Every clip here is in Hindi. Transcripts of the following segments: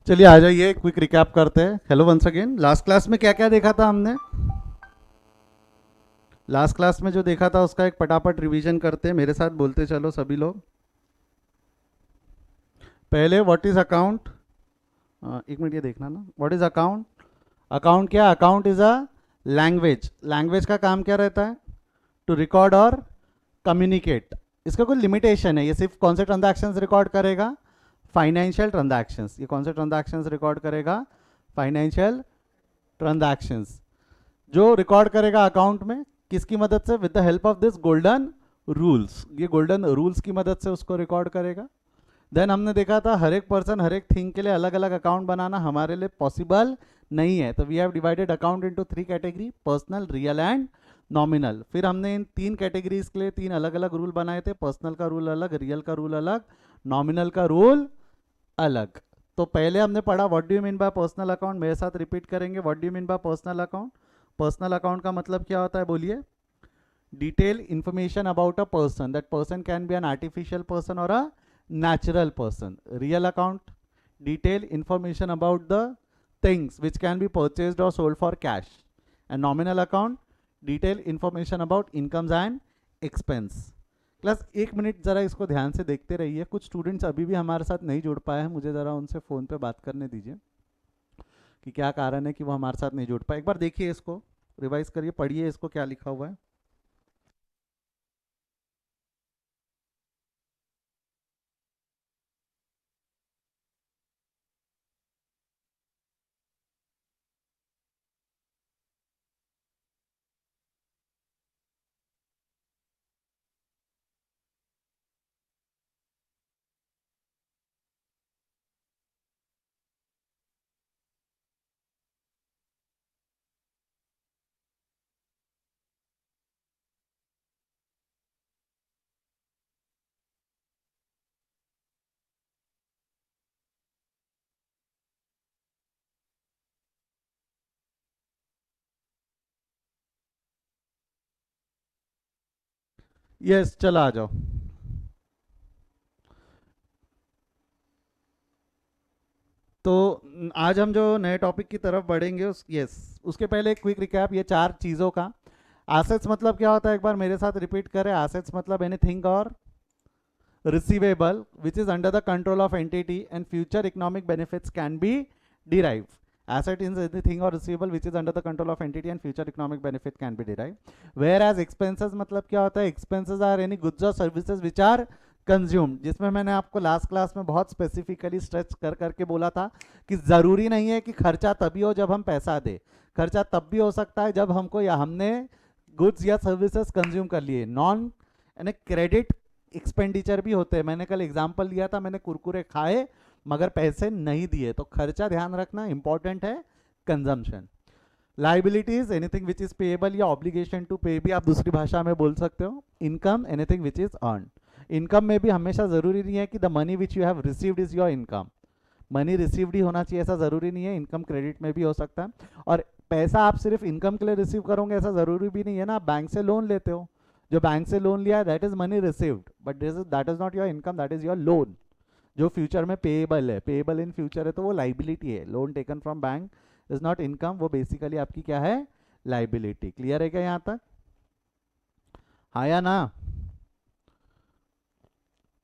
चलिए आ जाइए, क्विक रिकैप करते हैं। Hello once again. Last class में क्या क्या देखा था हमने? लास्ट क्लास में जो देखा था उसका एक पटापट रिवीजन करते हैं, मेरे साथ बोलते चलो सभी लोग। पहले व्हाट इज अकाउंट। एक मिनट ये देखना ना, व्हाट इज अकाउंट। अकाउंट क्या? Account is a language. Language का काम क्या रहता है? टू रिकॉर्ड और कम्युनिकेट। इसका कोई लिमिटेशन है? ये सिर्फ कौन से ट्रांजैक्शंस रिकॉर्ड करेगा? Financial transactions. ये कौन से ट्रांजैक्शंस रिकॉर्ड करेगा? Financial transactions. जो रिकॉर्ड करेगा अकाउंट में, किसकी मदद से? With the help of this golden rules. ये गोल्डन रूल्स की मदद से उसको रिकॉर्ड करेगा। देन हमने देखा था हर एक पर्सन हर एक थिंग के लिए अलग अलग अकाउंट बनाना हमारे लिए पॉसिबल नहीं है, तो we have divided account into 3 category: personal, real and nominal. फिर हमने इन 3 कैटेगरीज के लिए 3 अलग अलग रूल बनाए थे। पर्सनल का रूल अलग, रियल का रूल अलग, नॉमिनल का रूल अलग। तो पहले हमने पढ़ा what do you mean bye personal account. मेरे साथ रिपीट करेंगे, what do you mean bye personal account. Personal account का मतलब क्या होता है? बोलिए। Detail information about a person, that person can be an artificial person और अ natural person. Real account: detail information about the things which can be purchased or sold for cash. And nominal account: detail information about incomes and expense. Class एक मिनट जरा इसको ध्यान से देखते रहिए। कुछ स्टूडेंट्स अभी भी हमारे साथ नहीं जुड़ पाए हैं, मुझे जरा उनसे फ़ोन पे बात करने दीजिए कि क्या कारण है कि वो हमारे साथ नहीं जुड़ पाए। एक बार देखिए इसको, रिवाइज करिए, पढ़िए इसको क्या लिखा हुआ है। यस, चला आ जाओ। तो आज हम जो नए टॉपिक की तरफ बढ़ेंगे उसके पहले एक क्विक रिकैप ये 4 चीज़ों का। एसेट्स मतलब क्या होता है? एक बार मेरे साथ रिपीट करें। एसेट्स मतलब एनीथिंग और receivable which is under the control of entity and future economic benefits can be derived. Asset is anything or receivable which is under the control of entity and future economic benefit can be derived. Whereas expenses मतलब क्या होता है? Expenses are any goods or services which are consumed, जिसमें मैंने आपको लास्ट क्लास में बहुत स्पेसिफिकली स्ट्रेच कर करके बोला था कि ज़रूरी नहीं है कि खर्चा तभी हो जब हम पैसा दे। खर्चा तब भी हो सकता है जब हमको या हमने गुड्स या सर्विसेज कंज्यूम कर लिए। नॉन यानी क्रेडिट एक्सपेंडिचर भी होते हैं। मैंने कल एग्जांपल लिया था, मैंने कुरकुरे खाए मगर पैसे नहीं दिए, तो खर्चा ध्यान रखना इंपॉर्टेंट है। Consumption. Liabilities anything which is payable या ऑब्लिगेशन टू पे भी आप दूसरी भाषा में बोल सकते हो। Income anything which is earn. Income में भी हमेशा जरूरी नहीं है कि the money which you have received is your income. Money received ही होना चाहिए ऐसा जरूरी नहीं है, इनकम क्रेडिट में भी हो सकता है। और पैसा आप सिर्फ इनकम के लिए रिसीव करोगे ऐसा जरूरी भी नहीं है ना। आप बैंक से लोन लेते हो, जो बैंक से लोन लिया है that is money received, but that is not your income, that is your loan जो फ्यूचर में पेएबल है। पेएबल इन फ्यूचर है तो वो लाइबिलिटी है। Loan taken from bank is not income, वो बेसिकली आपकी क्या है? लाइबिलिटी। क्लियर है क्या यहाँ तक? हाँ या ना?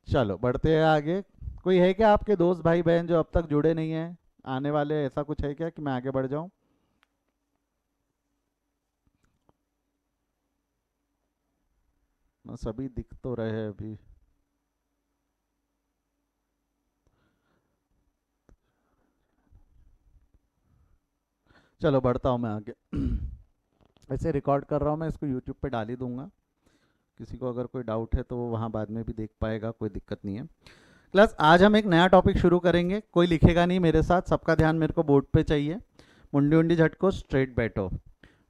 चलो बढ़ते हैं आगे। कोई है क्या आपके दोस्त भाई बहन जो अब तक जुड़े नहीं हैं, आने वाले? ऐसा कुछ है क्या कि मैं आगे बढ़ जाऊं? सभी दिख तो रहे हैं अभी। चलो बढ़ता हूँ मैं आगे। ऐसे रिकॉर्ड कर रहा हूँ मैं, इसको यूट्यूब पे डाल ही दूंगा। किसी को अगर कोई डाउट है तो वो वहाँ बाद में भी देख पाएगा, कोई दिक्कत नहीं है। क्लास आज हम एक नया टॉपिक शुरू करेंगे। कोई लिखेगा नहीं मेरे साथ, सबका ध्यान मेरे को बोर्ड पे चाहिए। मुंडी उंडी झटको, स्ट्रेट बैठो।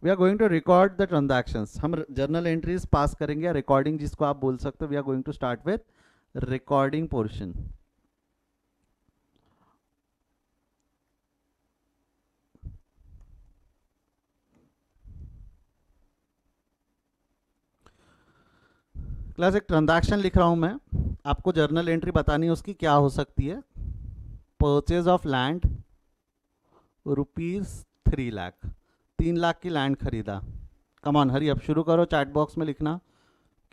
We are going to record the transactions. हम जर्नल एंट्रीज पास करेंगे या रिकॉर्डिंग जिसको आप बोल सकते हो। We are going to start with recording portion. Class एक ट्रांजैक्शन लिख रहा हूँ मैं, आपको जर्नल एंट्री बतानी है उसकी क्या हो सकती है। Purchase of land, ₹3 lakh, 3 lakh की लैंड खरीदा। कम ऑन हरी, अब शुरू करो चैट बॉक्स में लिखना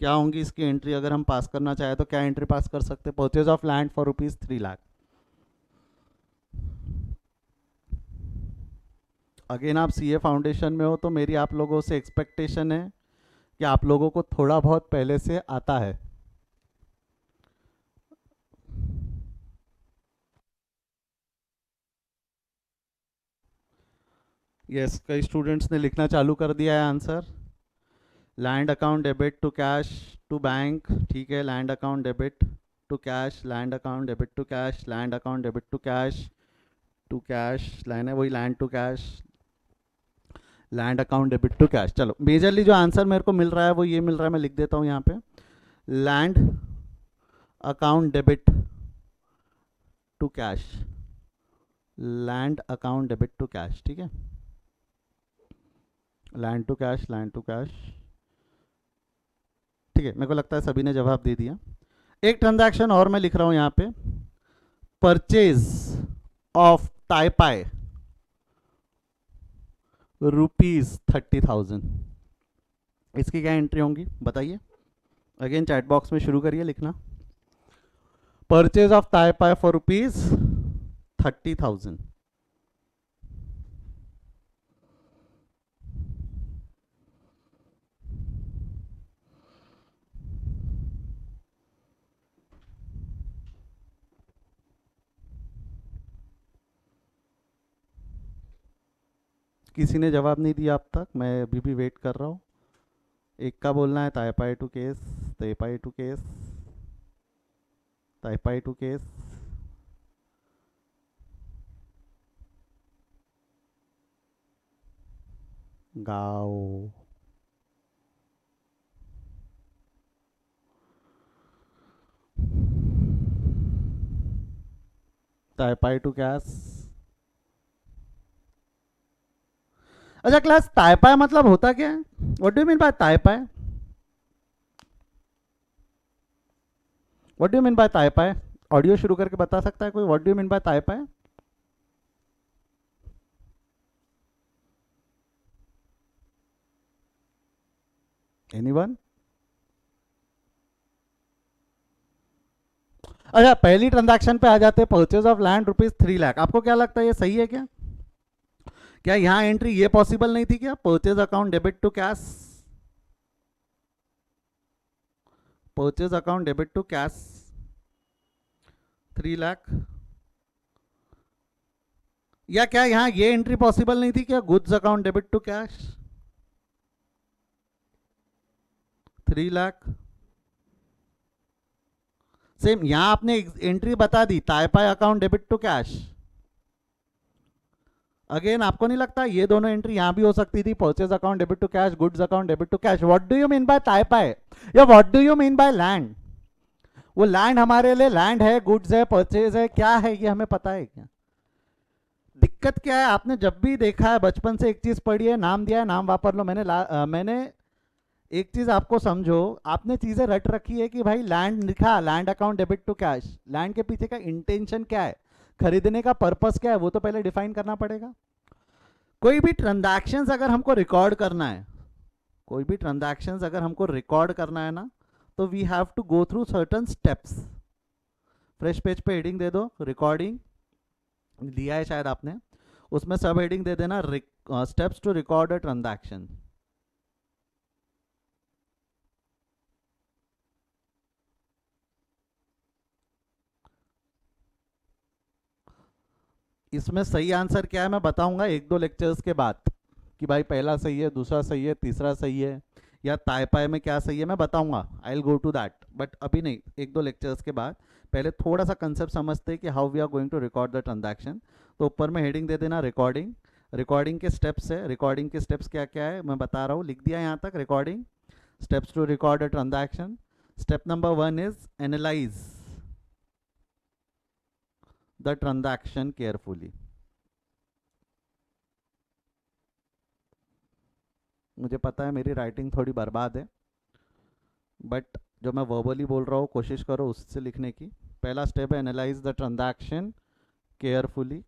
क्या होंगी इसकी एंट्री। अगर हम पास करना चाहे तो क्या एंट्री पास कर सकते? Purchase of land for ₹3 lakh. Again आप सीए फाउंडेशन में हो तो मेरी आप लोगों से एक्सपेक्टेशन है कि आप लोगों को थोड़ा बहुत पहले से आता है। यस, कई स्टूडेंट्स ने लिखना चालू कर दिया है answer. Land account debit to cash to bank, ठीक है। Land account debit to cash, land account debit to cash, land account debit to cash line है वही, land to cash, land account debit to cash. चलो मेजरली जो आंसर मेरे को मिल रहा है वो ये मिल रहा है, मैं लिख देता हूँ यहाँ पे, land account debit to cash, land account debit to cash, ठीक है। Land to cash, land to cash, ठीक है। मेरे को लगता है सभी ने जवाब दे दिया। एक ट्रांजैक्शन और मैं लिख रहा हूं यहां पे, परचेज ऑफ ताइपाई ₹30,000। इसकी क्या एंट्री होंगी बताइए। अगेन चैट बॉक्स में शुरू करिए लिखना, परचेज ऑफ ताइपाई फॉर ₹30,000। किसी ने जवाब नहीं दिया अब तक, मैं अभी भी वेट कर रहा हूँ। एक का बोलना है ताइपाई टू केस, ताइपाई टू केस, ताइपाई टू केस। गाओ, ताइपाई टू कैश। अच्छा क्लास, ताइपाई मतलब होता क्या है? What do you mean by ताइपाई? What do you mean by ताइपाई? ऑडियो शुरू करके बता सकता है कोई, what do you mean by ताइपाई? एनीवन? अच्छा, पहली ट्रांजैक्शन पे आ जाते हैं, परचेज ऑफ लैंड ₹3 लाख। आपको क्या लगता है ये सही है क्या? क्या यहां एंट्री ये पॉसिबल नहीं थी क्या? Purchase account debit to cash, purchase account debit to cash 3 lakh. या क्या यहां ये एंट्री पॉसिबल नहीं थी क्या? Goods account debit to cash 3 lakh. Same यहां आपने एंट्री बता दी, ताइपाई account debit to cash. Again आपको नहीं लगता ये दोनों एंट्री यहां भी हो सकती थी, purchase account debit to cash, goods account debit to cash? What do you mean by ताइपाई, या what do you mean by land? वो लैंड हमारे लिए लैंड है, गुड्स है, परचेज है, क्या है ये हमें पता है क्या? दिक्कत क्या है, आपने जब भी देखा है बचपन से एक चीज पढ़ी है, नाम दिया है नाम वापर लो। मैंने एक चीज आपको समझो, आपने चीजें रट रखी है कि भाई लैंड लिखा, land account debit to cash, land के पीछे का इंटेंशन क्या है, खरीदने का पर्पस क्या है, वो तो पहले डिफाइन करना पड़ेगा। कोई भी ट्रांजैक्शंस अगर हमको रिकॉर्ड करना है, कोई भी ट्रांजैक्शंस अगर हमको रिकॉर्ड करना है ना, तो we have to go through certain steps. Fresh page पे हेडिंग दे दो, रिकॉर्डिंग दिया है शायद आपने, उसमें सब हेडिंग दे देना, steps to record a transaction. इसमें सही आंसर क्या है मैं बताऊंगा एक दो लेक्चर्स के बाद, कि भाई पहला सही है, दूसरा सही है, तीसरा सही है, या ताइपाई में क्या सही है मैं बताऊंगा। I will go to that, but अभी नहीं, एक दो लेक्चर्स के बाद। पहले थोड़ा सा कंसेप्ट समझते हैं कि how we are going to record the transaction. तो ऊपर में हेडिंग दे देना रिकॉर्डिंग, रिकॉर्डिंग के स्टेप्स है, रिकॉर्डिंग के स्टेप्स क्या क्या है मैं बता रहा हूँ, लिख दिया यहाँ तक, recording steps to record a transaction. Step number 1 is analyse the transaction carefully. मुझे पता है मेरी राइटिंग थोड़ी बर्बाद है, बट जो मैं वर्बली बोल रहा हूँ कोशिश करो उससे लिखने की। पहला स्टेप है analyse the transaction carefully.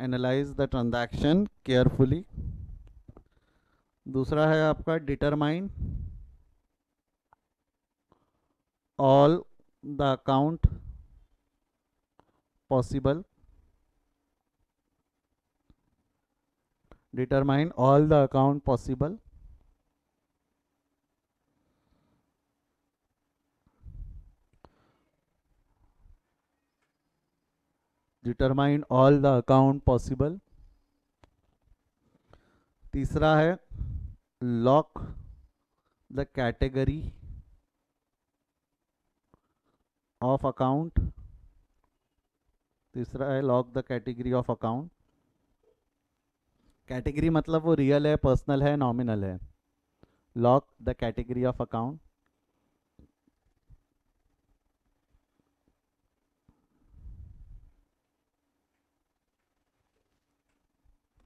Analyse the transaction carefully. दूसरा है आपका determine all the account possible. Determine all the account possible. Determine all the account possible. तीसरा है lock the category of account. तीसरा है lock the category of account. Category मतलब वो रियल है, पर्सनल है, नॉमिनल है। Lock the category of account.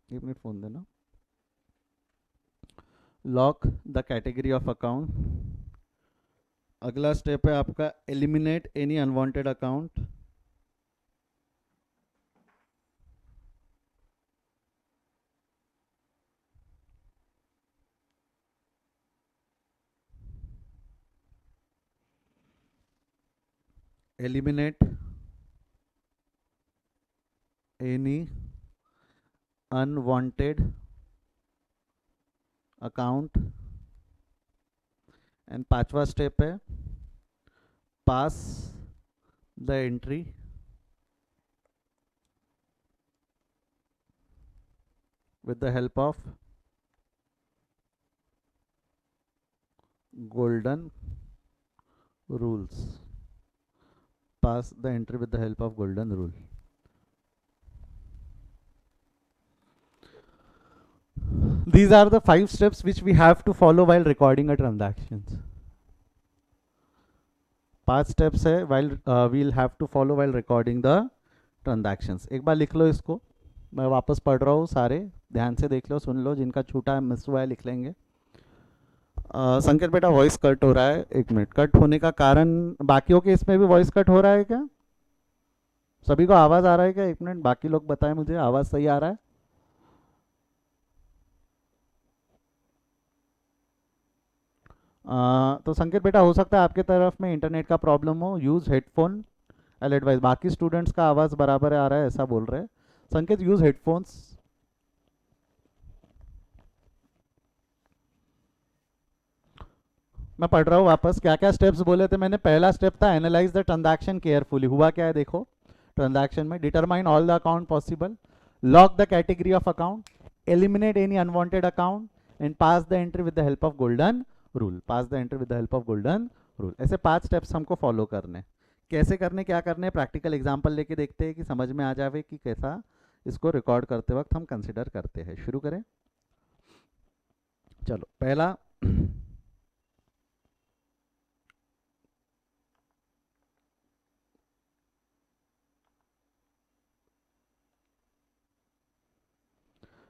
एक मिनट फोन देना। Lock the category of account. अगला स्टेप है आपका eliminate any unwanted account. Eliminate any unwanted account. And पांचवा स्टेप है pass the entry with the help of golden rules. Pass the entry with the help of golden rule. These are the 5 steps which we have to follow while recording a transactions. 5 steps है while we'll have to follow while recording the transactions. एक बार लिख लो इसको, मैं वापस पढ़ रहा हूँ, सारे ध्यान से देख लो, सुन लो, जिनका छूटा है मिस हुआ है लिख लेंगे। संकेत बेटा वॉइस कट हो रहा है, एक मिनट। कट होने का कारण, बाकियों के इसमें भी वॉइस कट हो रहा है क्या? सभी को आवाज़ आ रहा है क्या? एक मिनट, बाकी लोग बताएं मुझे आवाज़ सही आ रहा है? तो संकेत बेटा हो सकता है आपके तरफ में इंटरनेट का प्रॉब्लम हो, यूज़ हेडफोन आई एडवाइज। बाकी स्टूडेंट्स का आवाज़ बराबर आ रहा है ऐसा बोल रहे हैं। संकेत यूज़ हेडफोन्स। मैं पढ़ रहा हूँ वापस, क्या क्या स्टेप्स बोले थे मैंने। पहला स्टेप था एनालाइज द ट्रांजैक्शन केयरफुली। हुआ क्या है देखो ट्रांजैक्शन में। Determine all the account possible, lock the category of account, eliminate any unwanted account and pass the entry with the help of golden rule. Pass the entry with the help of golden rule. ऐसे 5 स्टेप्स हमको फॉलो करने। कैसे करने, क्या करने, प्रैक्टिकल एग्जाम्पल लेके देखते हैं कि समझ में आ जावे कि कैसा इसको रिकॉर्ड करते वक्त हम कंसिडर करते हैं। शुरू करें, चलो। पहला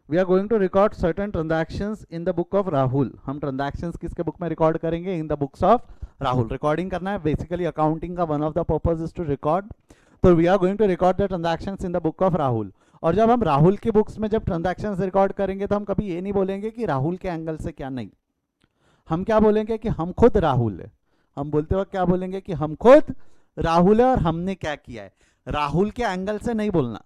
we are going to record certain transactions in the book of Rahul. हम ट्रांजैक्शंस किसके बुक में रिकॉर्ड करेंगे? In the books of Rahul. Recording करना है बेसिकली, अकाउंटिंग का one of the purpose is to record. तो we are going to record the transactions in the book of Rahul. और जब हम राहुल की बुक्स में जब ट्रांजैक्शंस रिकॉर्ड करेंगे तो हम कभी ये नहीं बोलेंगे कि राहुल के एंगल से, क्या नहीं, हम क्या बोलेंगे कि हम खुद राहुल है। हम बोलते वक्त क्या बोलेंगे कि हम खुद राहुल है और हमने क्या किया है। राहुल के एंगल से नहीं बोलना।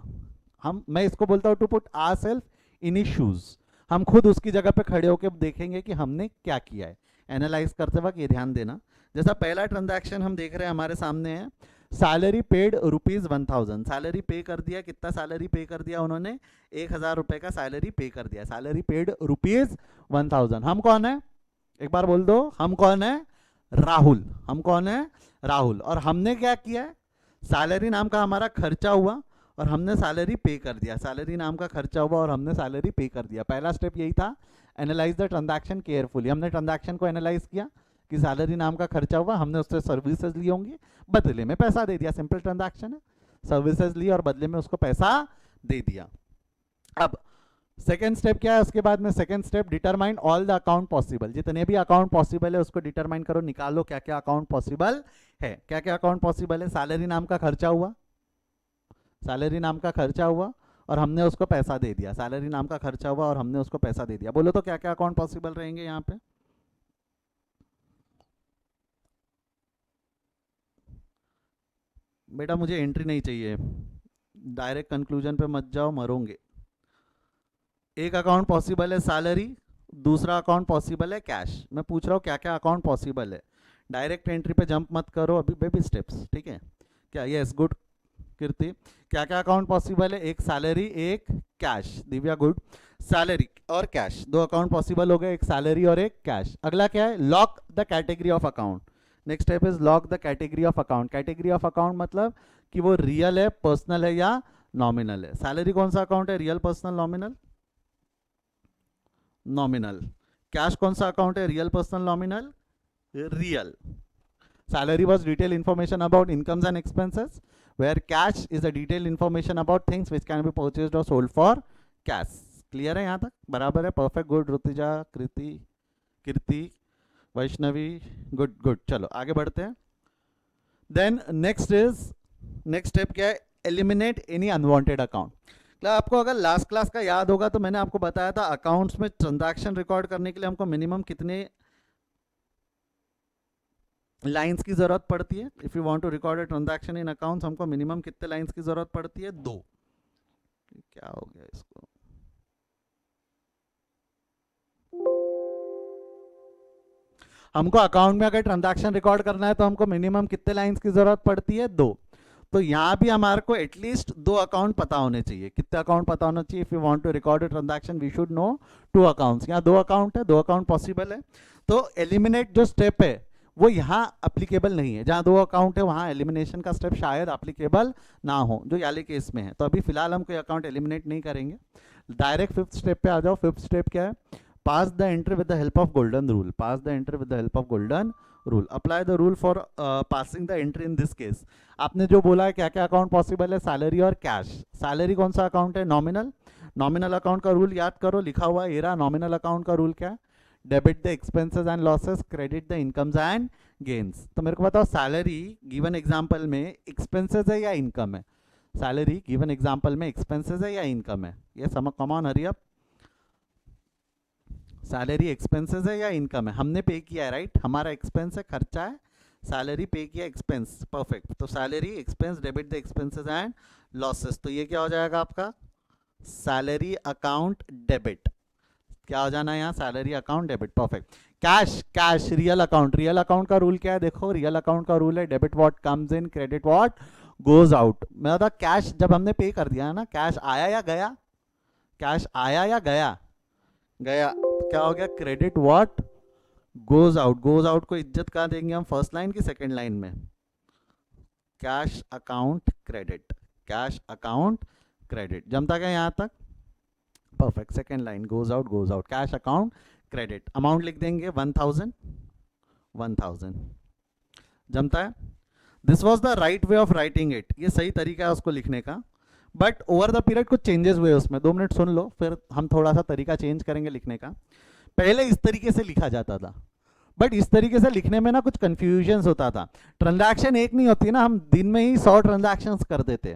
मैं इसको बोलता हूँ to put our self in his shoes. हम खुद उसकी जगह पे खड़े होकर देखेंगे कि हमने क्या किया है। एनालाइज करते वक्त ये ध्यान देना। जैसा पहला ट्रांजैक्शन हम देख रहे हैं हमारे सामने है, सैलरी पेड ₹1000। सैलरी पे कर दिया, कितना सैलरी पे कर दिया उन्होंने? 1000 रुपये का सैलरी पे कर दिया। Salary paid ₹1000। हम कौन है? एक बार बोल दो, हम कौन है? राहुल। हम कौन है? राहुल। और हमने क्या किया है? सैलरी नाम का हमारा खर्चा हुआ और हमने सैलरी पे कर दिया। सैलरी नाम का खर्चा हुआ और हमने सैलरी पे कर दिया। पहला स्टेप यही था, एनालाइज द ट्रांजैक्शन केयरफुली। हमने ट्रांजैक्शन को एनालाइज किया कि सैलरी नाम का खर्चा हुआ, हमने उससे सर्विसेज ली होंगी, बदले में पैसा दे दिया। सिंपल ट्रांजैक्शन है, सर्विसेज ली और बदले में उसको पैसा दे दिया। अब सेकेंड स्टेप क्या है उसके बाद में? Second step determine all the account possible. जितने भी अकाउंट पॉसिबल है उसको डिटरमाइन करो, निकालो क्या क्या अकाउंट पॉसिबल है। क्या क्या अकाउंट पॉसिबल है? सैलरी नाम का खर्चा हुआ, सैलरी नाम का खर्चा हुआ और हमने उसको पैसा दे दिया, सैलरी नाम का खर्चा हुआ और हमने उसको पैसा दे दिया। बोलो तो क्या क्या अकाउंट पॉसिबल रहेंगे यहाँ पे? बेटा मुझे एंट्री नहीं चाहिए, डायरेक्ट कंक्लूजन पे मत जाओ, मरोगे। एक अकाउंट पॉसिबल है सैलरी, दूसरा अकाउंट पॉसिबल है कैश। मैं पूछ रहा हूँ क्या क्या अकाउंट पॉसिबल है, डायरेक्ट एंट्री पे जंप मत करो, अभी बेबी स्टेप्स, ठीक है? क्या यस गुड कीर्ति, क्या क्या अकाउंट पॉसिबल है? एक सैलरी, एक कैश। दिव्या गुड, सैलरी और कैश दो अकाउंट पॉसिबल हो गए, एक सैलरी और एक कैश। अगला क्या है? Lock the category of account. Next step is lock the category of account. Category of account मतलब कि वो रियल है, पर्सनल है या नॉमिनल है। सैलरी कौन सा अकाउंट है? Real, personal, nominal? Nominal. Cash कौन सा अकाउंट है? Real, personal, nominal? Real. Salary was detailed information about incomes and expenses, where cash is a detailed information about things which can be purchased or sold for cash. Clear है यहाँ तक? बराबर है, परफेक्ट, गुड। ऋतिजा, कृति, कीर्ति, वैष्णवी, गुड गुड। चलो आगे बढ़ते हैं। देन नेक्स्ट स्टेप क्या है? Eliminate any unwanted account. मतलब आपको अगर लास्ट क्लास का याद होगा तो मैंने आपको बताया था अकाउंट्स में ट्रांजैक्शन रिकॉर्ड करने के लिए हमको मिनिमम कितने लाइंस की जरूरत पड़ती है? If you want to record a transaction in accounts हमको मिनिमम कितने लाइंस की जरूरत पड़ती है? 2। क्या हो गया इसको? हमको अकाउंट में अगर ट्रांजैक्शन रिकॉर्ड करना है तो हमको मिनिमम कितने लाइंस की जरूरत पड़ती है? 2। तो यहाँ भी हमारे को एटलीस्ट 2 अकाउंट पता होने चाहिए। कितने अकाउंट पता होना चाहिए? If you want to record a transaction we should know 2 accounts. यहाँ 2 अकाउंट है, 2 अकाउंट पॉसिबल है। तो एलिमिनेट जो स्टेप है वो यहाँ अप्लीकेबल नहीं है। जहाँ 2 अकाउंट है वहाँ एलिमिनेशन का स्टेप शायद अप्लीकेबल ना हो, जो याले केस में है। तो अभी फिलहाल हम कोई अकाउंट एलिमिनेट नहीं करेंगे, डायरेक्ट 5th स्टेप पे आ जाओ। 5th स्टेप क्या है? Pass the entry with the help of golden rule. Pass the entry with the help of golden rule. Apply the rule for passing the entry in this case. आपने जो बोला है क्या क्या अकाउंट पॉसिबल है? सैलरी और कैश। सैलरी कौन सा अकाउंट है? नॉमिनल। नॉमिनल अकाउंट का रूल याद करो, लिखा हुआ है ये रहा। नॉमिनल अकाउंट का रूल क्या है? Debit the expenses and losses, credit the incomes and gains. तो मेरे को बताओ सैलरी गिवन एग्जांपल में एक्सपेंसेस है या इनकम है? सैलरी गिवन एग्जांपल में एक्सपेंसेस है या इनकम है? ये समझ, come on hurry up. Salary expenses है या इनकम है? हमने पे किया है, राइट? हमारा एक्सपेंस है, खर्चा है। सैलरी पे किया, एक्सपेंस, परफेक्ट। तो salary expense, debit the expenses and losses. तो ये क्या हो जाएगा आपका? Salary account debit. क्या हो जाना है यहाँ? Salary account debit, perfect. Cash, cash real account. Real account का रूल क्या है? देखो रियल अकाउंट का रूल है debit what comes in, credit what goes out. मैं बता, कैश जब हमने पे कर दिया है ना, कैश आया या गया? कैश आया या गया? गया। क्या हो गया? Credit what goes out. Goes out को इज्जत कहाँ देंगे हम? फर्स्ट लाइन की सेकेंड लाइन में? Cash account credit, cash account credit. जमता क्या यहाँ तक? Perfect. Second line goes out, cash account credit. Amount लिख देंगे 1000, 1000। जमता है? This was the right way of writing it. ये सही तरीका है उसको लिखने का, बट ओवर द पीरियड कुछ चेंजेस हुए उसमें। 2 मिनट सुन लो, फिर हम थोड़ा सा तरीका चेंज करेंगे लिखने का। पहले इस तरीके से लिखा जाता था, बट इस तरीके से लिखने में ना कुछ कंफ्यूजन होता था। ट्रांजैक्शन एक नहीं होती ना, हम दिन में ही 100 ट्रांजैक्शन कर देते।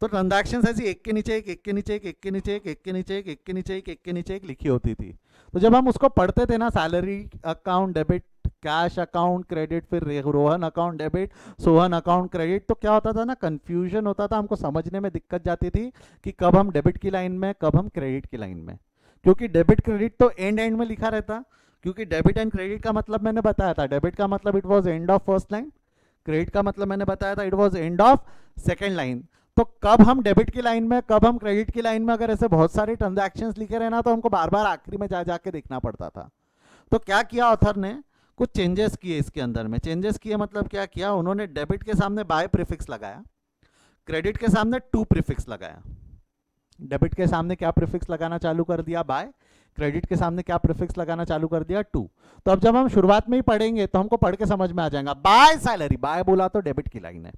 तो ट्रांजैक्शन ऐसी एक के नीचे एक, एक के नीचे एक, एक के नीचे एक, एक के नीचे एक, एक के नीचे एक, एक के नीचे एक लिखी होती थी। तो जब हम उसको पढ़ते थे ना, salary account debit, cash account credit, फिर Rohan account debit, Sohan account credit, तो क्या होता था ना, कंफ्यूजन होता था। हमको समझने में दिक्कत जाती थी कि कब हम डेबिट की लाइन में, कब हम क्रेडिट की लाइन में। क्योंकि डेबिट क्रेडिट तो एंड में लिखा रहता। क्योंकि डेबिट एंड क्रेडिट का मतलब मैंने बताया था, डेबिट का मतलब it was end of first line, credit का मतलब मैंने बताया था it was end of second line. तो कब हम डेबिट की लाइन में, कब हम क्रेडिट की लाइन में, अगर ऐसे बहुत सारे ट्रांजैक्शंस लिखे रहना तो हमको बार बार आखिरी में जा जाके देखना पड़ता था। तो क्या किया ऑथर ने? कुछ चेंजेस किए इसके अंदर में। चेंजेस किए मतलब क्या किया उन्होंने? डेबिट के सामने बाय प्रीफिक्स लगाया, क्रेडिट के सामने टू प्रीफिक्स लगाया। डेबिट के सामने क्या प्रीफिक्स लगाना चालू कर दिया? बाय। क्रेडिट के सामने क्या प्रीफिक्स लगाना चालू कर दिया? टू। तो अब जब हम शुरुआत में ही पढ़ेंगे तो हमको पढ़ के समझ में आ जाएगा। बाय सैलरी, बाय बोला तो डेबिट की लाइन है।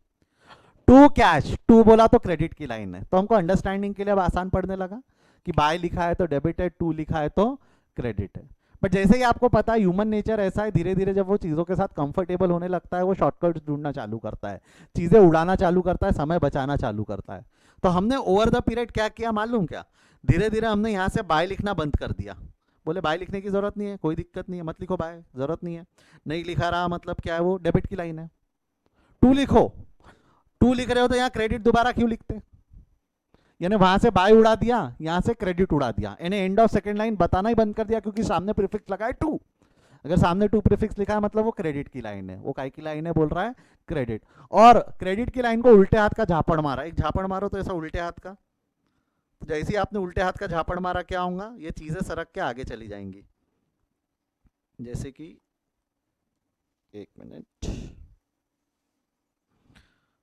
टू कैश, टू बोला तो क्रेडिट की लाइन है। तो हमको अंडरस्टैंडिंग के लिए अब आसान पढ़ने लगा कि बाय लिखा है तो डेबिट है, टू लिखा है तो क्रेडिट है। बट जैसे ही आपको पता है ह्यूमन नेचर ऐसा है, धीरे धीरे जब वो चीज़ों के साथ कंफर्टेबल होने लगता है वो शॉर्टकट्स ढूंढना चालू करता है, चीज़ें उड़ाना चालू करता है, समय बचाना चालू करता है। तो हमने ओवर द पीरियड क्या किया मालूम क्या, धीरे धीरे हमने यहाँ से बाय लिखना बंद कर दिया। बोले बाय लिखने की जरूरत नहीं है, कोई दिक्कत नहीं है, मत लिखो बाय, जरूरत नहीं है। नहीं लिखा रहा मतलब क्या है, वो डेबिट की लाइन है। टू लिखो, टू लिख रहे हो तो यहाँ क्रेडिट दोबारा क्यों लिखते, यानी वहां से बाय उड़ा दिया, यहां से क्रेडिट उड़ा दिया, यानी एंड ऑफ सेकंड लाइन बताना ही बंद कर दिया, क्योंकि सामने प्रीफिक्स लगा है टू। अगर सामने टू प्रीफिक्स लिखा है मतलब वो क्रेडिट की लाइन है, वो काय की लाइन है बोल रहा है, क्रेडिट। और क्रेडिट की लाइन को उल्टे हाथ का झापड़ मारा, एक झापड़ मारो तो ऐसा उल्टे हाथ का, तो जैसे ही आपने उल्टे हाथ का झापड़ मारा क्या होगा, ये चीजें सरक के आगे चली जाएंगी। जैसे कि एक मिनट,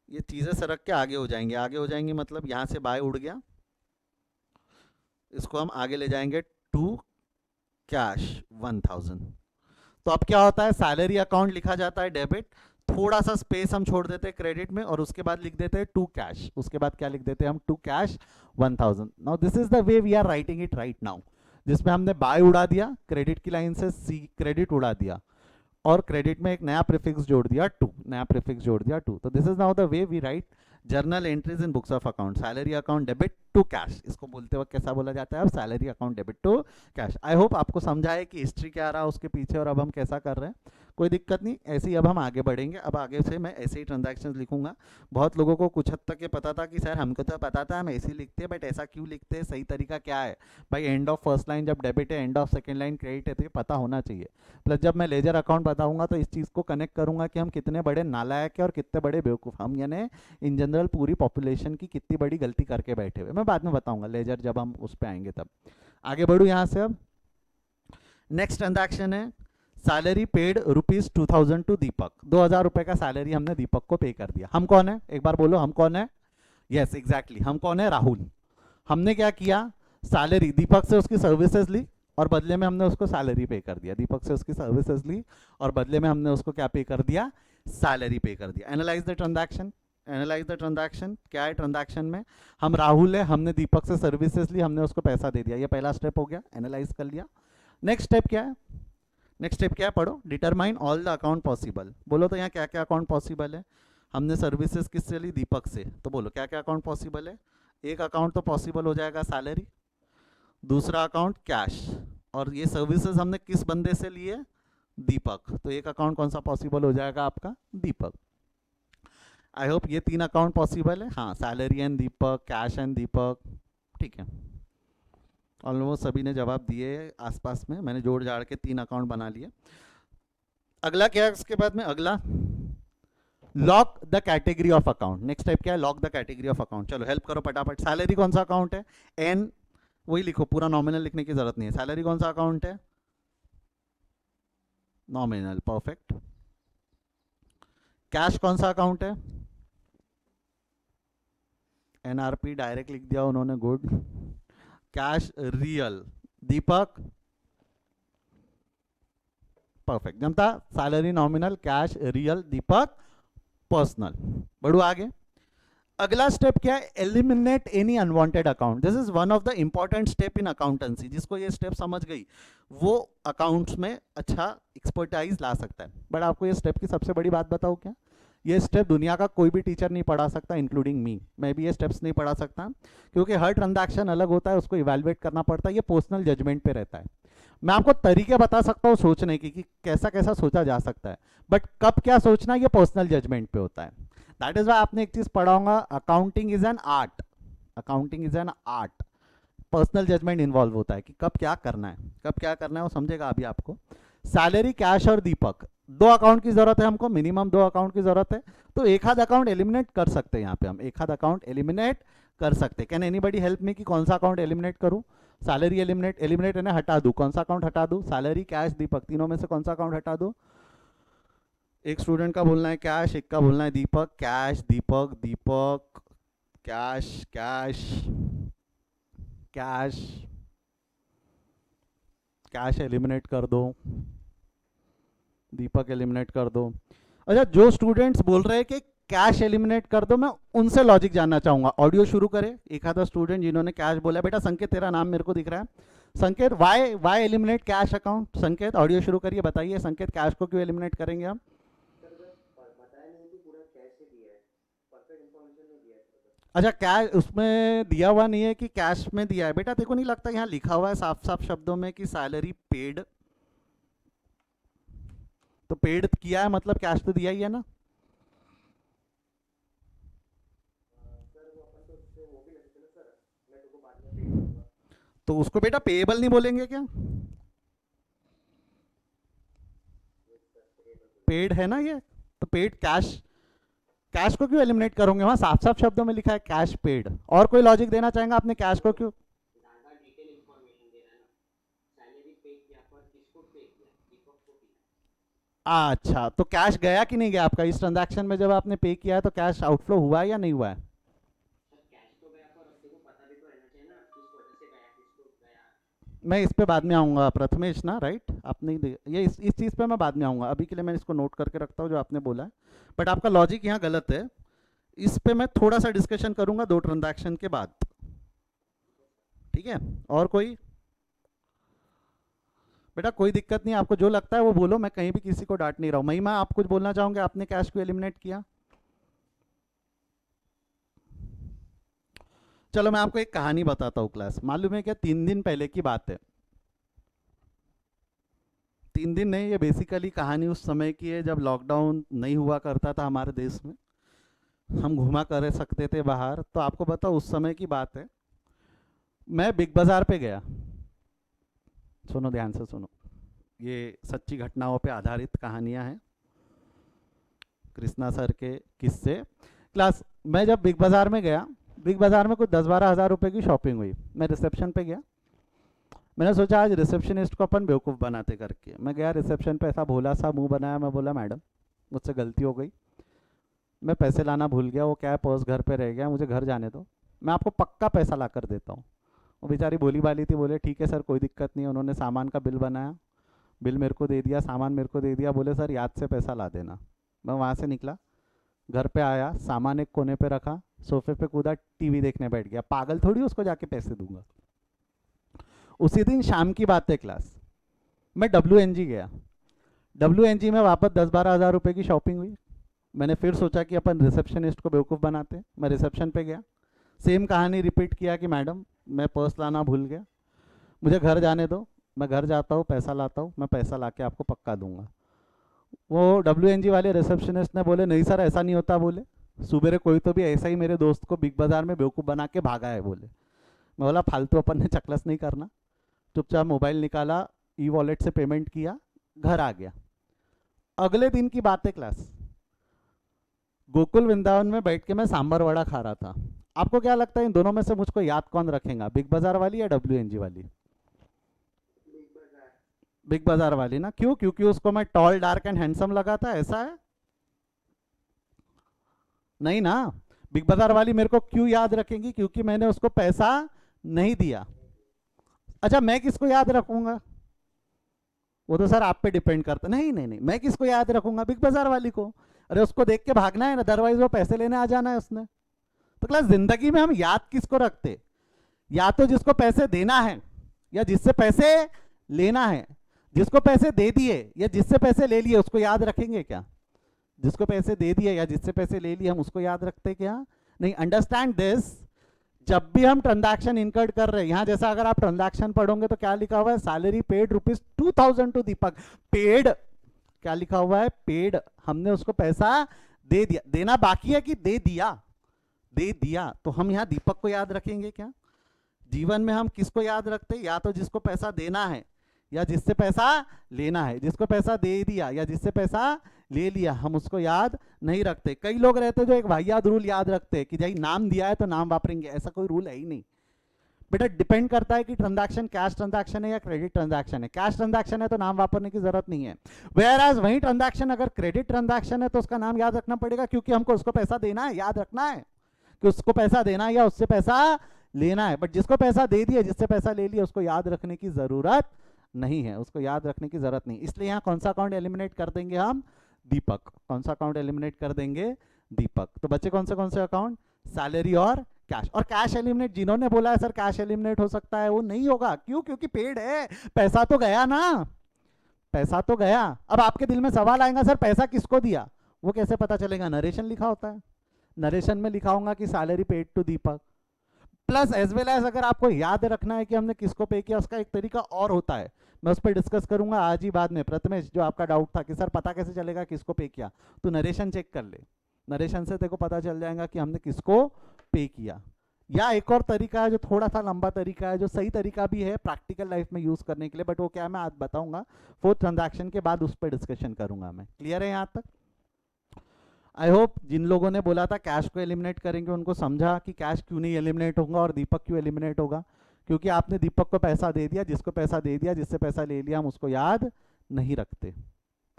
ये चीजें सरक के आगे हो जाएंगी, आगे हो जाएंगी मतलब यहां से बाय उड़ गया, इसको हम आगे ले जाएंगे टू कैश 1000। तो अब क्या होता है, सैलरी अकाउंट लिखा जाता है डेबिट, थोड़ा सा स्पेस हम छोड़ देते हैं क्रेडिट में, और उसके बाद लिख देते हैं टू कैश, उसके बाद क्या लिख देते हैं हम, to cash 1000। Now this is the way we are writing it right now, जिसमें हमने बाय उड़ा दिया, क्रेडिट की लाइन से सी क्रेडिट उड़ा दिया, और क्रेडिट में एक नया प्रीफिक्स जोड़ दिया टू, नया प्रीफिक्स जोड़ दिया टू। तो this is now the way we write journal entries in books of account, salary account debit to cash, इसको बोलते वक्त कैसा बोला जाता है, अब salary account debit to cash. I hope आपको समझा है कि हिस्ट्री क्या रहा उसके पीछे और अब हम कैसा कर रहे हैं, कोई दिक्कत नहीं। ऐसे ही अब हम आगे बढ़ेंगे, अब आगे से मैं ऐसे ही ट्रांजैक्शंस लिखूंगा। बहुत लोगों को कुछ हद तक ये पता था कि सर हमको तो पता था हम ऐसे ही लिखते हैं, बट ऐसा क्यों लिखते हैं, सही तरीका क्या है भाई, एंड ऑफ फर्स्ट लाइन जब डेबिट है, end of second line credit है, तो ये पता होना चाहिए। प्लस जब मैं लेजर अकाउंट बताऊंगा तो इस चीज़ को कनेक्ट करूंगा कि हम कितने बड़े नालायक है और कितने बड़े बेवकूफ़ हम, यानी इन जनरल पूरी पॉपुलेशन की कितनी बड़ी गलती करके बैठे हुए, मैं बाद में बताऊंगा लेजर जब हम उस पर आएंगे तब। आगे बढ़ू यहाँ से, अब नेक्स्ट ट्रांजैक्शन है सैलरी पेड ₹2000 टू दीपक, 2000 रुपए का सैलरी हमने दीपक को पे कर दिया। हम कौन है, एक बार बोलो हम कौन है, यस एग्जैक्टली हम कौन है, राहुल। हमने क्या किया, सैलरी दीपक से उसकी सर्विसेज ली और बदले में हमने उसको सैलरी पे कर दिया, दीपक से उसकी सर्विसेज ली और बदले में हमने उसको क्या पे कर दिया, सैलरी पे कर दिया। Analyse the transaction, analyse the transaction, क्या है ट्रांजैक्शन में, हम राहुल है, हमने दीपक से सर्विसेज ली, हमने उसको पैसा दे दिया, ये पहला स्टेप हो गया, एनालाइज कर लिया। नेक्स्ट स्टेप क्या है, नेक्स्ट स्टेप क्या है, पढ़ो, determine all the account possible. बोलो तो यहाँ क्या क्या अकाउंट पॉसिबल है, हमने सर्विसेज किससे ली, दीपक से, तो बोलो क्या क्या अकाउंट पॉसिबल है। एक अकाउंट तो पॉसिबल हो जाएगा सैलरी, दूसरा अकाउंट कैश, और ये सर्विसेज हमने किस बंदे से लिए, दीपक, तो एक अकाउंट कौन सा पॉसिबल हो जाएगा आपका, दीपक। आई होप ये 3 अकाउंट पॉसिबल है, हाँ salary and Deepak, cash and Deepak, ठीक है। ऑलमोस्ट सभी ने जवाब दिए आसपास में, मैंने जोड़ जाड़ के 3 अकाउंट बना लिए। अगला क्या है उसके बाद में, अगला lock the category of account. Next type क्या है, lock the category of account. चलो हेल्प करो फटाफट, सैलरी कौन सा अकाउंट है, एन वही लिखो, पूरा नॉमिनल लिखने की जरूरत नहीं है। सैलरी कौन सा अकाउंट है, नॉमिनल, परफेक्ट। कैश कौन सा अकाउंट है, एनआरपी डायरेक्ट लिख दिया उन्होंने, गुड। कैश रियल, दीपक, परफेक्ट। जमता, सैलरी नॉमिनल, कैश रियल, दीपक पर्सनल। बढ़ू आगे, अगला स्टेप क्या है, eliminate any unwanted account. This is one of the important step in accountancy, जिसको ये स्टेप समझ गई वो अकाउंट्स में अच्छा एक्सपर्टाइज ला सकता है। बट आपको ये स्टेप की सबसे बड़ी बात बताऊं क्या, ये स्टेप दुनिया का कोई भी टीचर नहीं पढ़ा सकता, इंक्लूडिंग मी, मैं भी ये स्टेप्स नहीं पढ़ा सकता, क्योंकि हर ट्रांजैक्शन अलग होता है, उसको इवैल्यूएट करना पड़ता है, ये पर्सनल जजमेंट पे रहता है। मैं आपको तरीके बता सकता हूँ सोचने की कि कैसा कैसा सोचा जा सकता है, बट कब क्या सोचना ये पर्सनल जजमेंट पे होता है। दैट इज वाई आपने एक चीज पढ़ा होगा, accounting is an art, accounting is an art, personal judgement involve होता है कि कब क्या करना है, कब क्या करना है वो समझेगा अभी आपको। सैलरी, कैश और दीपक, 2 अकाउंट की जरूरत है हमको, मिनिमम 2 अकाउंट की जरूरत है, तो एक आध अकाउंट एलिमिनेट कर सकते हैं, यहाँ पे हम एक आध अकाउंट एलिमिनेट कर सकते हैं। कैन एनीबडी हेल्प मी कि कौन सा अकाउंट एलिमिनेट करूँ, सैलरी एलिमिनेट, एलिमिनेट है ना, हटा दूँ, कौन सा अकाउंट हटा दूँ, सैलरी, कैश, दीपक, तीनों में से कौन सा अकाउंट हटा दूँ। एक स्टूडेंट का बोलना है कैश, एक का बोलना है Deepak, cash, Deepak, Deepak, cash, cash, cash, cash eliminate कर दो, दीपक एलिमिनेट कर दो। अच्छा, जो स्टूडेंट्स बोल रहे हैं कि कैश एलिमिनेट कर दो, मैं उनसे लॉजिक जानना चाहूंगा। ऑडियो शुरू करें, एक आधा स्टूडेंट जिन्होंने कैश बोला, बेटा संकेत तेरा नाम मेरे को दिख रहा है, संकेत वाई एलिमिनेट कैश अकाउंट, संकेत ऑडियो शुरू करिए, बताइए संकेत कैश को क्यों एलिमिनेट करेंगे हम। अच्छा, कैश उसमें दिया हुआ नहीं है कि कैश में दिया है? बेटा देखो, नहीं लगता यहाँ लिखा हुआ है साफ साफ शब्दों में कि सैलरी पेड? तो पेड किया है मतलब कैश तो दिया ही है ना? तो उसको बेटा पेएबल नहीं बोलेंगे क्या? पेड है ना ये, तो पेड कैश, कैश को क्यों एलिमिनेट करोगे? वहां साफ साफ शब्दों में लिखा है कैश पेड। और कोई लॉजिक देना चाहेंगे आपने कैश को क्यों? अच्छा, तो कैश गया कि नहीं गया आपका इस ट्रांजैक्शन में? जब आपने पे किया है तो कैश आउटफ्लो हुआ है या नहीं हुआ है? मैं इस पे बाद में आऊंगा प्रथमेश ना, राइट? आपने ये इस चीज़ पे मैं बाद में आऊंगा, अभी के लिए मैं इसको नोट करके रखता हूँ जो आपने बोला है। बट आपका लॉजिक यहाँ गलत है। इस पे मैं थोड़ा सा डिस्कशन करूंगा 2 ट्रांजैक्शन के बाद, ठीक है? और कोई? बेटा कोई दिक्कत नहीं, आपको जो लगता है वो बोलो, मैं कहीं भी किसी को डांट नहीं रहा हूँ। महिमा आप कुछ बोलना चाहोगे? आपने कैश को एलिमिनेट किया। चलो मैं आपको एक कहानी बताता हूँ क्लास। मालूम है क्या, 3 दिन पहले की बात है। 3 दिन नहीं, ये बेसिकली कहानी उस समय की है जब लॉकडाउन नहीं हुआ करता था हमारे देश में, हम घुमा कर सकते थे बाहर। तो आपको बताओ उस समय की बात है, मैं बिग बाजार पे गया। सुनो ध्यान से सुनो, ये सच्ची घटनाओं पे आधारित कहानियां हैं, कृष्णा सर के किस्से। क्लास मैं जब बिग बाजार में गया, बिग बाजार में कुछ 10-12 हज़ार रुपए की शॉपिंग हुई। मैं रिसेप्शन पे गया, मैंने सोचा आज रिसेप्शनिस्ट को अपन बेवकूफ़ बनाते करके। मैं गया रिसेप्शन पे, ऐसा भोला सा मुंह बनाया, मैं बोला मैडम मुझसे गलती हो गई, मैं पैसे लाना भूल गया, वो क्या है पर्स घर पे रह गया, मुझे घर जाने दो, मैं आपको पक्का पैसा ला कर देता हूँ। वो बेचारी भोली भाली थी, बोले ठीक है सर कोई दिक्कत नहीं है। उन्होंने सामान का बिल बनाया, बिल मेरे को दे दिया, सामान मेरे को दे दिया, बोले सर याद से पैसा ला देना। मैं वहाँ से निकला, घर पे आया, सामान एक कोने पे रखा, सोफे पे कूदा, टीवी देखने बैठ गया। पागल थोड़ी उसको जाके पैसे दूंगा। उसी दिन शाम की बात है क्लास, मैं WNG गया। WNG में वापस 10-12 हज़ार रुपये की शॉपिंग हुई। मैंने फिर सोचा कि अपन रिसेप्शनिस्ट को बेवकूफ़ बनाते हैं। मैं रिसेप्शन पे गया, सेम कहानी रिपीट किया कि मैडम मैं पर्स लाना भूल गया, मुझे घर जाने दो, मैं घर जाता हूँ पैसा लाता हूँ, मैं पैसा ला के आपको पक्का दूंगा। वो WNG वाले रिसेप्शनिस्ट ने बोले नहीं सर ऐसा नहीं होता, बोले सुबेरे कोई तो भी ऐसा ही मेरे दोस्त को बिग बाजार में बेवकूफ़ बना के भागा है, बोले। मैं बोला फालतू अपन ने चकलस नहीं करना। चुपचाप मोबाइल निकाला, ई वॉलेट से पेमेंट किया, घर आ गया। अगले दिन की बात है क्लास, गोकुल वृंदावन में बैठ के मैं सांभर वड़ा खा रहा था। आपको क्या लगता है इन दोनों में से मुझको याद कौन रखेगा, बिग बाजार वाली या WNG वाली? बिग बाजार वाली ना। क्यों? क्योंकि उसको मैं टॉल डार्क एंड हैंडसम लगा था, ऐसा है? नहीं ना। बिग बाजार वाली मेरे को क्यों याद रखेंगी? क्योंकि मैंने उसको पैसा नहीं दिया। अच्छा मैं किसको याद रखूंगा? वो तो सर आप पे डिपेंड करता। नहीं नहीं नहीं, मैं किसको याद रखूंगा? बिग बाजार वाली को। अरे उसको देख के भागना है ना, अदरवाइज वो पैसे लेने आ जाना है उसने। तो क्लास जिंदगी में हम याद किसको रखते? या तो जिसको पैसे देना है या जिससे पैसे लेना है। जिसको पैसे दे दिए या जिससे पैसे ले लिए उसको याद रखेंगे क्या? जिसको पैसे दे दिए या जिससे पैसे ले लिए हम उसको याद रखते क्या? नहीं। Understand this. जब भी हम ट्रांजैक्शन इनकर्ड कर रहे हैं, यहां जैसा अगर आप ट्रांजैक्शन पढ़ोगे तो क्या लिखा हुआ है? Salary paid ₹2000 to Deepak. Paid, क्या लिखा हुआ है? पेड। हमने उसको पैसा दे दिया। देना बाकी है कि दे दिया? दे दिया। तो हम यहाँ दीपक को याद रखेंगे क्या? जीवन में हम किसको याद रखते हैं? या तो जिसको पैसा देना है या जिससे पैसा लेना है। जिसको पैसा दे दिया या जिससे पैसा ले लिया हम उसको याद नहीं रखते। कई लोग रहते जो एक वाहियात रूल याद रखते हैं कि भाई नाम दिया है तो नाम वापरेंगे, ऐसा कोई रूल है ही नहीं। बेटा डिपेंड करता है कि ट्रांजैक्शन कैश ट्रांजैक्शन है या क्रेडिट ट्रांजैक्शन है। कैश ट्रांजैक्शन है तो नाम वापरने की जरूरत नहीं है। वेयर एज वही ट्रांजैक्शन अगर क्रेडिट ट्रांजैक्शन है तो उसका नाम याद रखना पड़ेगा, क्योंकि हमको उसको पैसा देना है, याद रखना है कि उसको पैसा देना है या उससे पैसा लेना है। बट जिसको पैसा दे दिया जिससे पैसा ले लिया उसको याद रखने की जरूरत नहीं है, उसको याद रखने की जरूरत नहीं। इसलिए यहाँ कौन सा अकाउंट एलिमिनेट कर देंगे हम? दीपक। कौन सा अकाउंट एलिमिनेट कर देंगे? दीपक। तो बच्चे कौन से अकाउंट? सैलरी और कैश। और कैश एलिमिनेट जिन्होंने बोला है सर कैश एलिमिनेट हो सकता है, वो नहीं होगा। क्यों? क्योंकि पेड है, पैसा तो गया ना, पैसा तो गया। अब आपके दिल में सवाल आएगा सर पैसा किसको दिया? वो कैसे पता चलेगा? नरेशन लिखा होता है। नरेशन में लिखा होगा कि salary paid to Deepak, plus as well as अगर आपको याद रखना है कि हमने किसको पे किया, उसका एक तरीका और होता है, मैं उस पर डिस्कस करूंगा आज ही बाद में। प्रथमेश, जो आपका डाउट था कि सर पता कैसे चलेगा किसको पे किया, तो नरेशन चेक कर ले, नरेशन से तेको पता चल जाएगा कि हमने किसको पे किया। या एक और तरीका है जो थोड़ा सा लंबा तरीका है, जो सही तरीका भी है प्रैक्टिकल लाइफ में यूज करने के लिए, बट वो क्या है मैं आज बताऊंगा, 4th ट्रांजैक्शन के बाद उस पर डिस्कशन करूंगा मैं। क्लियर है यहाँ तक? आई होप जिन लोगों ने बोला था कैश को एलिमिनेट करेंगे उनको समझा कि कैश क्यों नहीं एलिमिनेट होगा और दीपक क्यों एलिमिनेट होगा, क्योंकि आपने दीपक को पैसा दे दिया, जिसको पैसा दे दिया, जिससे पैसा ले लिया, हम उसको याद नहीं रखते।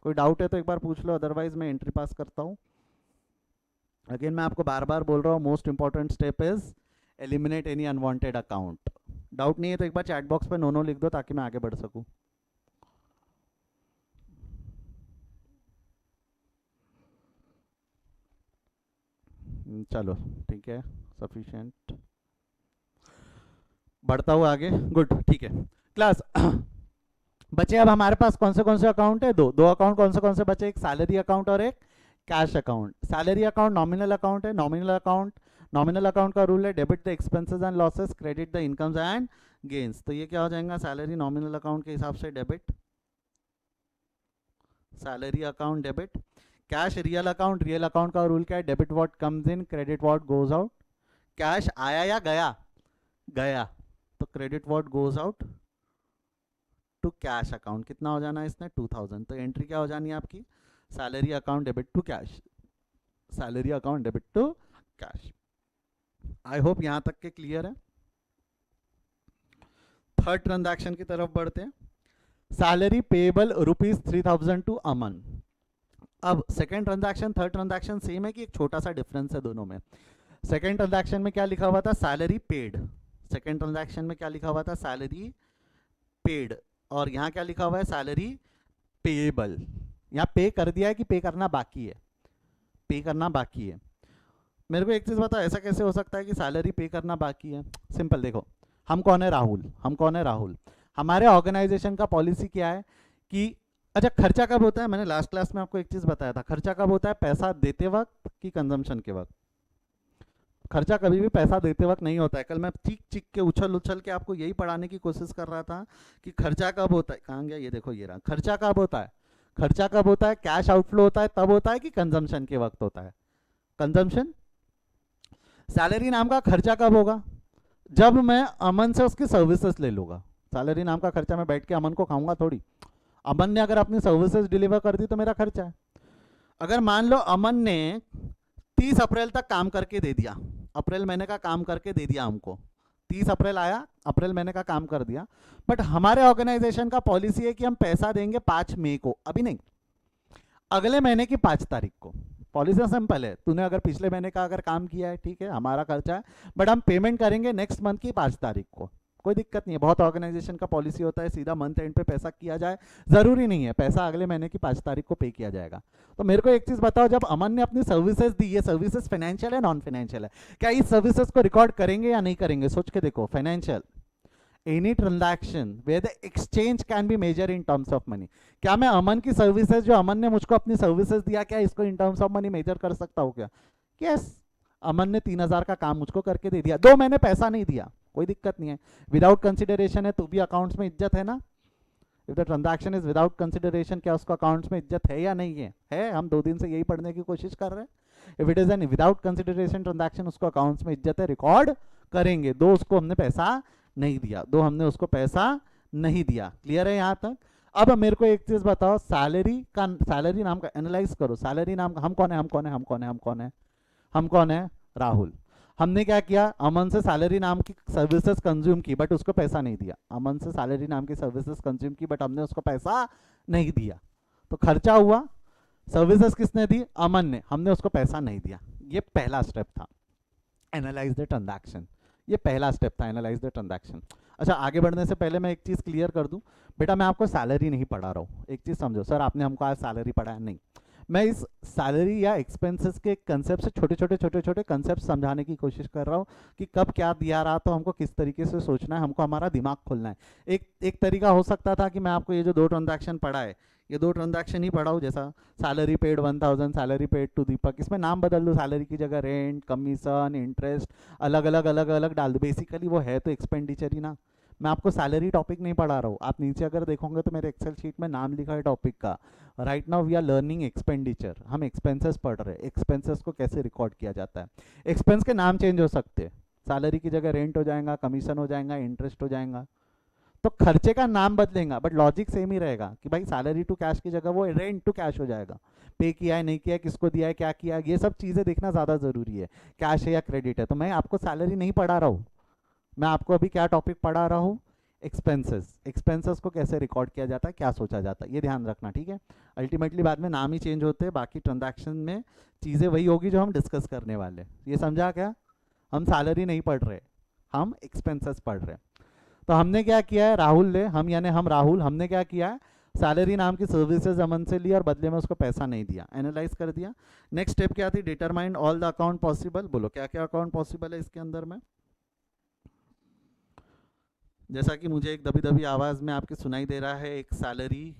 कोई डाउट है तो एक बार पूछ लो, अदरवाइज मैं एंट्री पास करता हूँ। अगेन मैं आपको बार बार बोल रहा हूँ, most important step is eliminate any unwanted account. Doubt नहीं है तो एक बार चैट बॉक्स पे नो लिख दो ताकि मैं आगे बढ़ सकूँ। चलो ठीक है, सफिशिएंट, बढ़ता हूँ आगे। गुड, ठीक है क्लास। बचे अब हमारे पास कौन से अकाउंट है? दो अकाउंट कौन से बचे? एक सैलरी अकाउंट और एक cash account. Salary account nominal account है, नॉमिनल अकाउंट का रूल है debit the expenses and losses, credit the incomes and gains. तो ये क्या हो जाएगा? सैलरी नॉमिनल अकाउंट के हिसाब से debit, salary account debit. Cash real account का रूल क्या है? Debit what comes in, credit what goes out. Cash आया या गया? गया, तो credit what goes out to cash account. कितना हो जाना है इसने? 2000। तो एंट्री क्या हो जानी है आपकी? Salary account debit to cash, salary account debit to cash. I hope यहां तक के क्लियर है। थर्ड ट्रांजैक्शन की तरफ बढ़ते हैं। सैलरी पेबल ₹3000 टू अमन। अब second transaction third transaction same है कि एक छोटा सा डिफरेंस है दोनों में। सेकेंड ट्रांजैक्शन में क्या लिखा हुआ था? Salary paid. सेकेंड ट्रांजैक्शन में क्या लिखा हुआ था? Salary paid. और यहाँ क्या लिखा हुआ है? Salary payable. यहाँ पे कर दिया है कि पे करना बाकी है? पे करना बाकी है। मेरे को एक चीज़ बताओ, ऐसा कैसे हो सकता है कि सैलरी पे करना बाकी है? सिंपल देखो, हम कौन है? राहुल। हमारे ऑर्गेनाइजेशन का पॉलिसी क्या है कि अच्छा, खर्चा कब होता है? मैंने लास्ट क्लास में आपको एक चीज़ बताया था, खर्चा कब होता है? पैसा देते वक्त कि कंजम्पशन के वक्त? खर्चा कभी भी पैसा देते वक्त नहीं होता है। कल मैं चीख के उछल के आपको यही पढ़ाने की कोशिश कर रहा था कि खर्चा कब होता है। कहाँ गया? ये देखो, ये रहा। खर्चा कब होता है? खर्चा कब होता है? कैश आउटफ्लो होता है तब होता है कि कंजम्पशन के वक्त होता है? कंजम्पशन। सैलरी नाम का खर्चा कब होगा? जब मैं अमन से उसकी सर्विसेज ले लूँगा। सैलरी नाम का खर्चा मैं बैठ के अमन को खाऊंगा थोड़ी। अमन ने अगर अपनी सर्विसेज डिलीवर कर दी तो मेरा खर्चा है। अगर मान लो अमन ने 30 अप्रैल तक काम करके दे दिया, अप्रैल महीने का काम करके दे दिया हमको, 30 अप्रैल आया, अप्रैल महीने का काम कर दिया, बट हमारे ऑर्गेनाइजेशन का पॉलिसी है कि हम पैसा देंगे 5 मई को, अभी नहीं, अगले महीने की 5 तारीख को। पॉलिसी सिंपल है, तूने अगर पिछले महीने का अगर काम किया है ठीक है, हमारा खर्चा है, बट हम पेमेंट करेंगे नेक्स्ट मंथ की 5 तारीख को। कोई दिक्कत नहीं है। बहुत ऑर्गेनाइजेशन का पॉलिसी होता है सीधा मंथ एंड पे पैसा किया जाए, जरूरी नहीं है पैसा अगले महीने की 5 तारीख को पे किया जाएगा। तो मेरे को एक चीज बताओ, जब अमन ने अपनी सर्विसेज दी, ये सर्विसेज फाइनेंशियल है नॉन फाइनेंशियल है? क्या इस सर्विसेज को रिकॉर्ड करेंगे या नहीं करेंगे? सोच के देखो। Financial, any transaction where the exchange can be measured in terms of money. क्या मैं अमन की सर्विसेज, जो अमन ने मुझको अपनी सर्विसेज दिया, क्या इसको in terms of money measure कर सकता हूँ क्या? यस। अमन ने 3000 का काम मुझको करके दे दिया, 2 महीने पैसा नहीं दिया, कोई दिक्कत नहीं है। विदाउट कंसिडरेशन है तो भी अकाउंट्स में इज्जत है ना? If the transaction is without consideration, क्या उसको अकाउंट्स में इज्जत है या नहीं है? है। हम 2 दिन से यही पढ़ने की कोशिश कर रहे हैं। If it is an without consideration transaction, उसको अकाउंट्स में इज्जत है, रिकॉर्ड करेंगे। 2 उसको हमने पैसा नहीं दिया, 2 हमने उसको पैसा नहीं दिया। क्लियर है यहाँ तक? अब मेरे को एक चीज बताओ, सैलरी नाम का एनालाइज करो। सैलरी नाम का हम कौन है? राहुल। हमने क्या किया? अमन से सैलरी नाम की सर्विसेज कंज्यूम की, बट उसको पैसा नहीं दिया। अमन से सैलरी नाम की सर्विसेज कंज्यूम की, बट हमने उसको पैसा नहीं दिया। तो खर्चा हुआ। सर्विसेज किसने दी? अमन ने। हमने उसको पैसा नहीं दिया। ये पहला स्टेप था, एनालाइज द ट्रांजैक्शन। ये पहला स्टेप था, एनालाइज द ट्रांजैक्शन। अच्छा, आगे बढ़ने से पहले मैं एक चीज़ क्लियर कर दूं। बेटा मैं आपको सैलरी नहीं पढ़ा रहा हूँ। एक चीज़ समझो, सर आपने हमको आज सैलरी पढ़ाया नहीं। मैं इस सैलरी या एक्सपेंसेस के कंसेप्ट से छोटे छोटे कंसेप्ट समझाने की कोशिश कर रहा हूँ कि कब क्या दिया रहा तो हमको किस तरीके से सोचना है, हमको हमारा दिमाग खोलना है। एक एक तरीका हो सकता था कि मैं आपको ये जो दो ट्रांजैक्शन पढ़ा है, ये दो ट्रांजैक्शन ही पढ़ाऊँ, जैसा salary paid 1000, salary paid to Deepak, इसमें नाम बदल दो, सैलरी की जगह रेंट, कमीशन, इंटरेस्ट, अलग अलग डाल दो। बेसिकली वो है तो एक्सपेंडिचर ही ना। मैं आपको सैलरी टॉपिक नहीं पढ़ा रहा हूँ। आप नीचे अगर देखोगे तो मेरे एक्सेल शीट में नाम लिखा है टॉपिक का, right now we are learning expenditure. हम एक्सपेंसेस पढ़ रहे हैं, एक्सपेंसेस को कैसे रिकॉर्ड किया जाता है। एक्सपेंस के नाम चेंज हो सकते हैं, सैलरी की जगह रेंट हो जाएगा, कमीशन हो जाएगा, इंटरेस्ट हो जाएगा, तो खर्चे का नाम बदलेगा बट लॉजिक सेम ही रहेगा कि भाई सैलरी टू कैश की जगह वो रेंट टू कैश हो जाएगा। पे किया है नहीं किया है, किसको दिया है क्या किया है, ये सब चीज़ें देखना ज़्यादा ज़रूरी है, कैश है या क्रेडिट है। तो मैं आपको सैलरी नहीं पढ़ा रहा हूँ, मैं आपको अभी क्या टॉपिक पढ़ा रहा हूँ, एक्सपेंसेस। एक्सपेंसेस को कैसे रिकॉर्ड किया जाता है, क्या सोचा जाता है, ये ध्यान रखना, ठीक है। अल्टीमेटली बाद में नाम ही चेंज होते हैं, बाकी ट्रांजैक्शन में चीज़ें वही होगी जो हम डिस्कस करने वाले। ये समझा क्या? हम सैलरी नहीं पढ़ रहे, हम एक्सपेंसेस पढ़ रहे हैं। तो हमने क्या किया है, राहुल ने, हम यानी हम राहुल, हमने क्या किया है, सैलरी नाम की सर्विसेज अमन से ली और बदले में उसको पैसा नहीं दिया, एनालाइज कर दिया। नेक्स्ट स्टेप क्या थी, determine all the account possible. बोलो क्या क्या अकाउंट पॉसिबल है इसके अंदर में। जैसा कि मुझे एक दबी दबी आवाज में आपकी सुनाई दे रहा है, एक सैलरी,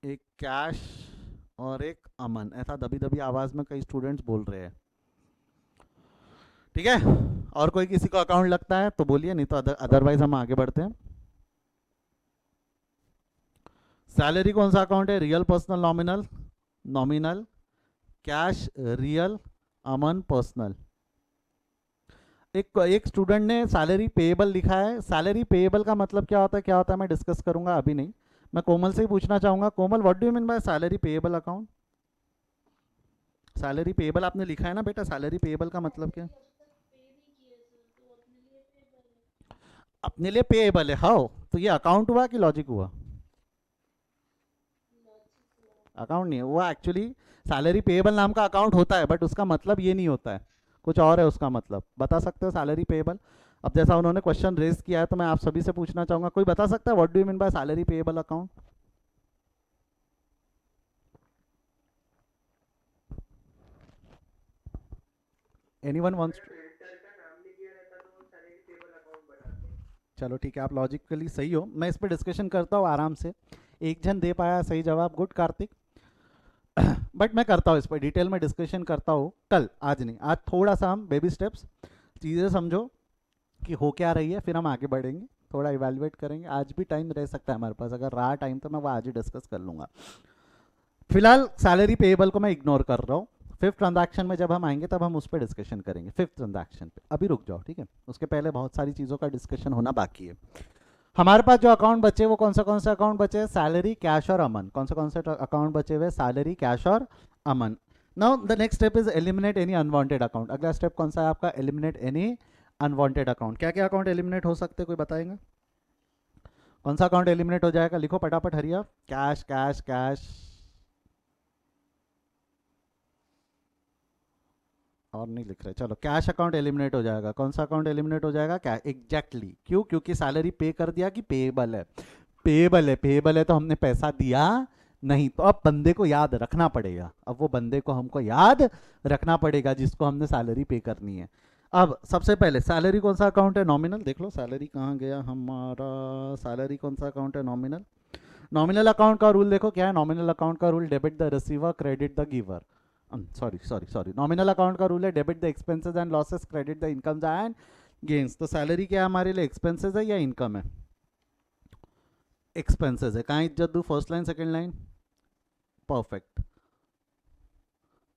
एक कैश और एक अमन, ऐसा दबी दबी आवाज में कई स्टूडेंट्स बोल रहे हैं, ठीक है। और कोई किसी को अकाउंट लगता है तो बोलिए, नहीं तो अदरवाइज हम आगे बढ़ते हैं। सैलरी कौन सा अकाउंट है, real, personal, nominal, nominal, cash, real, Aman, personal. एक स्टूडेंट ने सैलरी पेएबल लिखा है। सैलरी पेएबल का मतलब क्या होता है, क्या होता है मैं डिस्कस करूंगा, अभी नहीं। मैं कोमल से ही पूछना चाहूंगा, Komal what do you mean by salary payable account. Salary payable आपने लिखा है ना बेटा, सैलरी पेएबल का मतलब क्या? अपने लिए पेएबल है, हाउ, तो ये अकाउंट हुआ कि लॉजिक हुआ? अकाउंट नहीं है वो, एक्चुअली सैलरी पेएबल नाम का अकाउंट होता है बट उसका मतलब ये नहीं होता है, कुछ और है उसका मतलब। बता सकते हो सैलरी पेएबल? अब जैसा उन्होंने क्वेश्चन रेज किया है तो मैं आप सभी से पूछना चाहूंगा, कोई बता सकता है what do you mean by salary payable account? Anyone wants? चलो ठीक है, आप लॉजिकली सही हो, मैं इस पर डिस्कशन करता हूँ आराम से। एक जन दे पाया सही जवाब, गुड कार्तिक। बट मैं करता हूँ इस पर डिटेल में डिस्कशन करता हूँ कल, आज नहीं, आज थोड़ा सा हम बेबी स्टेप्स, चीज़ें समझो कि हो क्या रही है, फिर हम आगे बढ़ेंगे, थोड़ा इवेलुएट करेंगे। आज भी टाइम रह सकता है हमारे पास, अगर रहा टाइम तो मैं वो आज ही डिस्कस कर लूँगा। फिलहाल सैलरी पेएबल को मैं इग्नोर कर रहा हूँ, फिफ्थ ट्रांजैक्शन में जब हम आएंगे तब हम उस पर डिस्कशन करेंगे, फिफ्थ ट्रांजैक्शन पे अभी रुक जाओ, ठीक है। उसके पहले बहुत सारी चीज़ों का डिस्कशन होना बाकी है। हमारे पास जो अकाउंट बचे वो कौन से अकाउंट बचे हैं, सैलरी, कैश और अमन। कौन से अकाउंट बचे हुए, सैलरी, कैश और Aman. Now the next step is eliminate any unwanted account. अगला स्टेप कौन सा है आपका, एलिमिनेट एनी अनवांटेड अकाउंट। क्या क्या अकाउंट एलिमिनेट हो सकते हैं, कोई बताएगा? कौन सा अकाउंट एलिमिनेट हो जाएगा, लिखो फटाफट, हरिया। कैश कैश कैश, और नहीं लिख रहे, चलो कैश अकाउंट एलिमिनेट हो जाएगा। कौन सा अकाउंट एलिमिनेट हो जाएगा, क्या एग्जैक्टली, क्यों? क्योंकि सैलरी पे कर दिया कि पेएबल है, पेएबल है, पेएबल है तो हमने पैसा दिया नहीं, तो अब बंदे को याद रखना पड़ेगा, अब वो बंदे को हमको याद रखना पड़ेगा जिसको हमने सैलरी पे करनी है। अब सबसे पहले सैलरी कौन सा अकाउंट है, नॉमिनल। देख लो सैलरी कहाँ गया हमारा, सैलरी कौन सा अकाउंट है, नॉमिनल। नॉमिनल अकाउंट का रूल देखो क्या है, नॉमिनल अकाउंट का rule, debit the receiver, credit the giver. Sorry, nominal account का रूल है debit the expenses and losses, credit the incomes and gains. तो सैलरी क्या है हमारे लिए, एक्सपेंसेस है या इनकम है? एक्सपेंसेस है। कहाँ इज्जत दू, first line second line, perfect.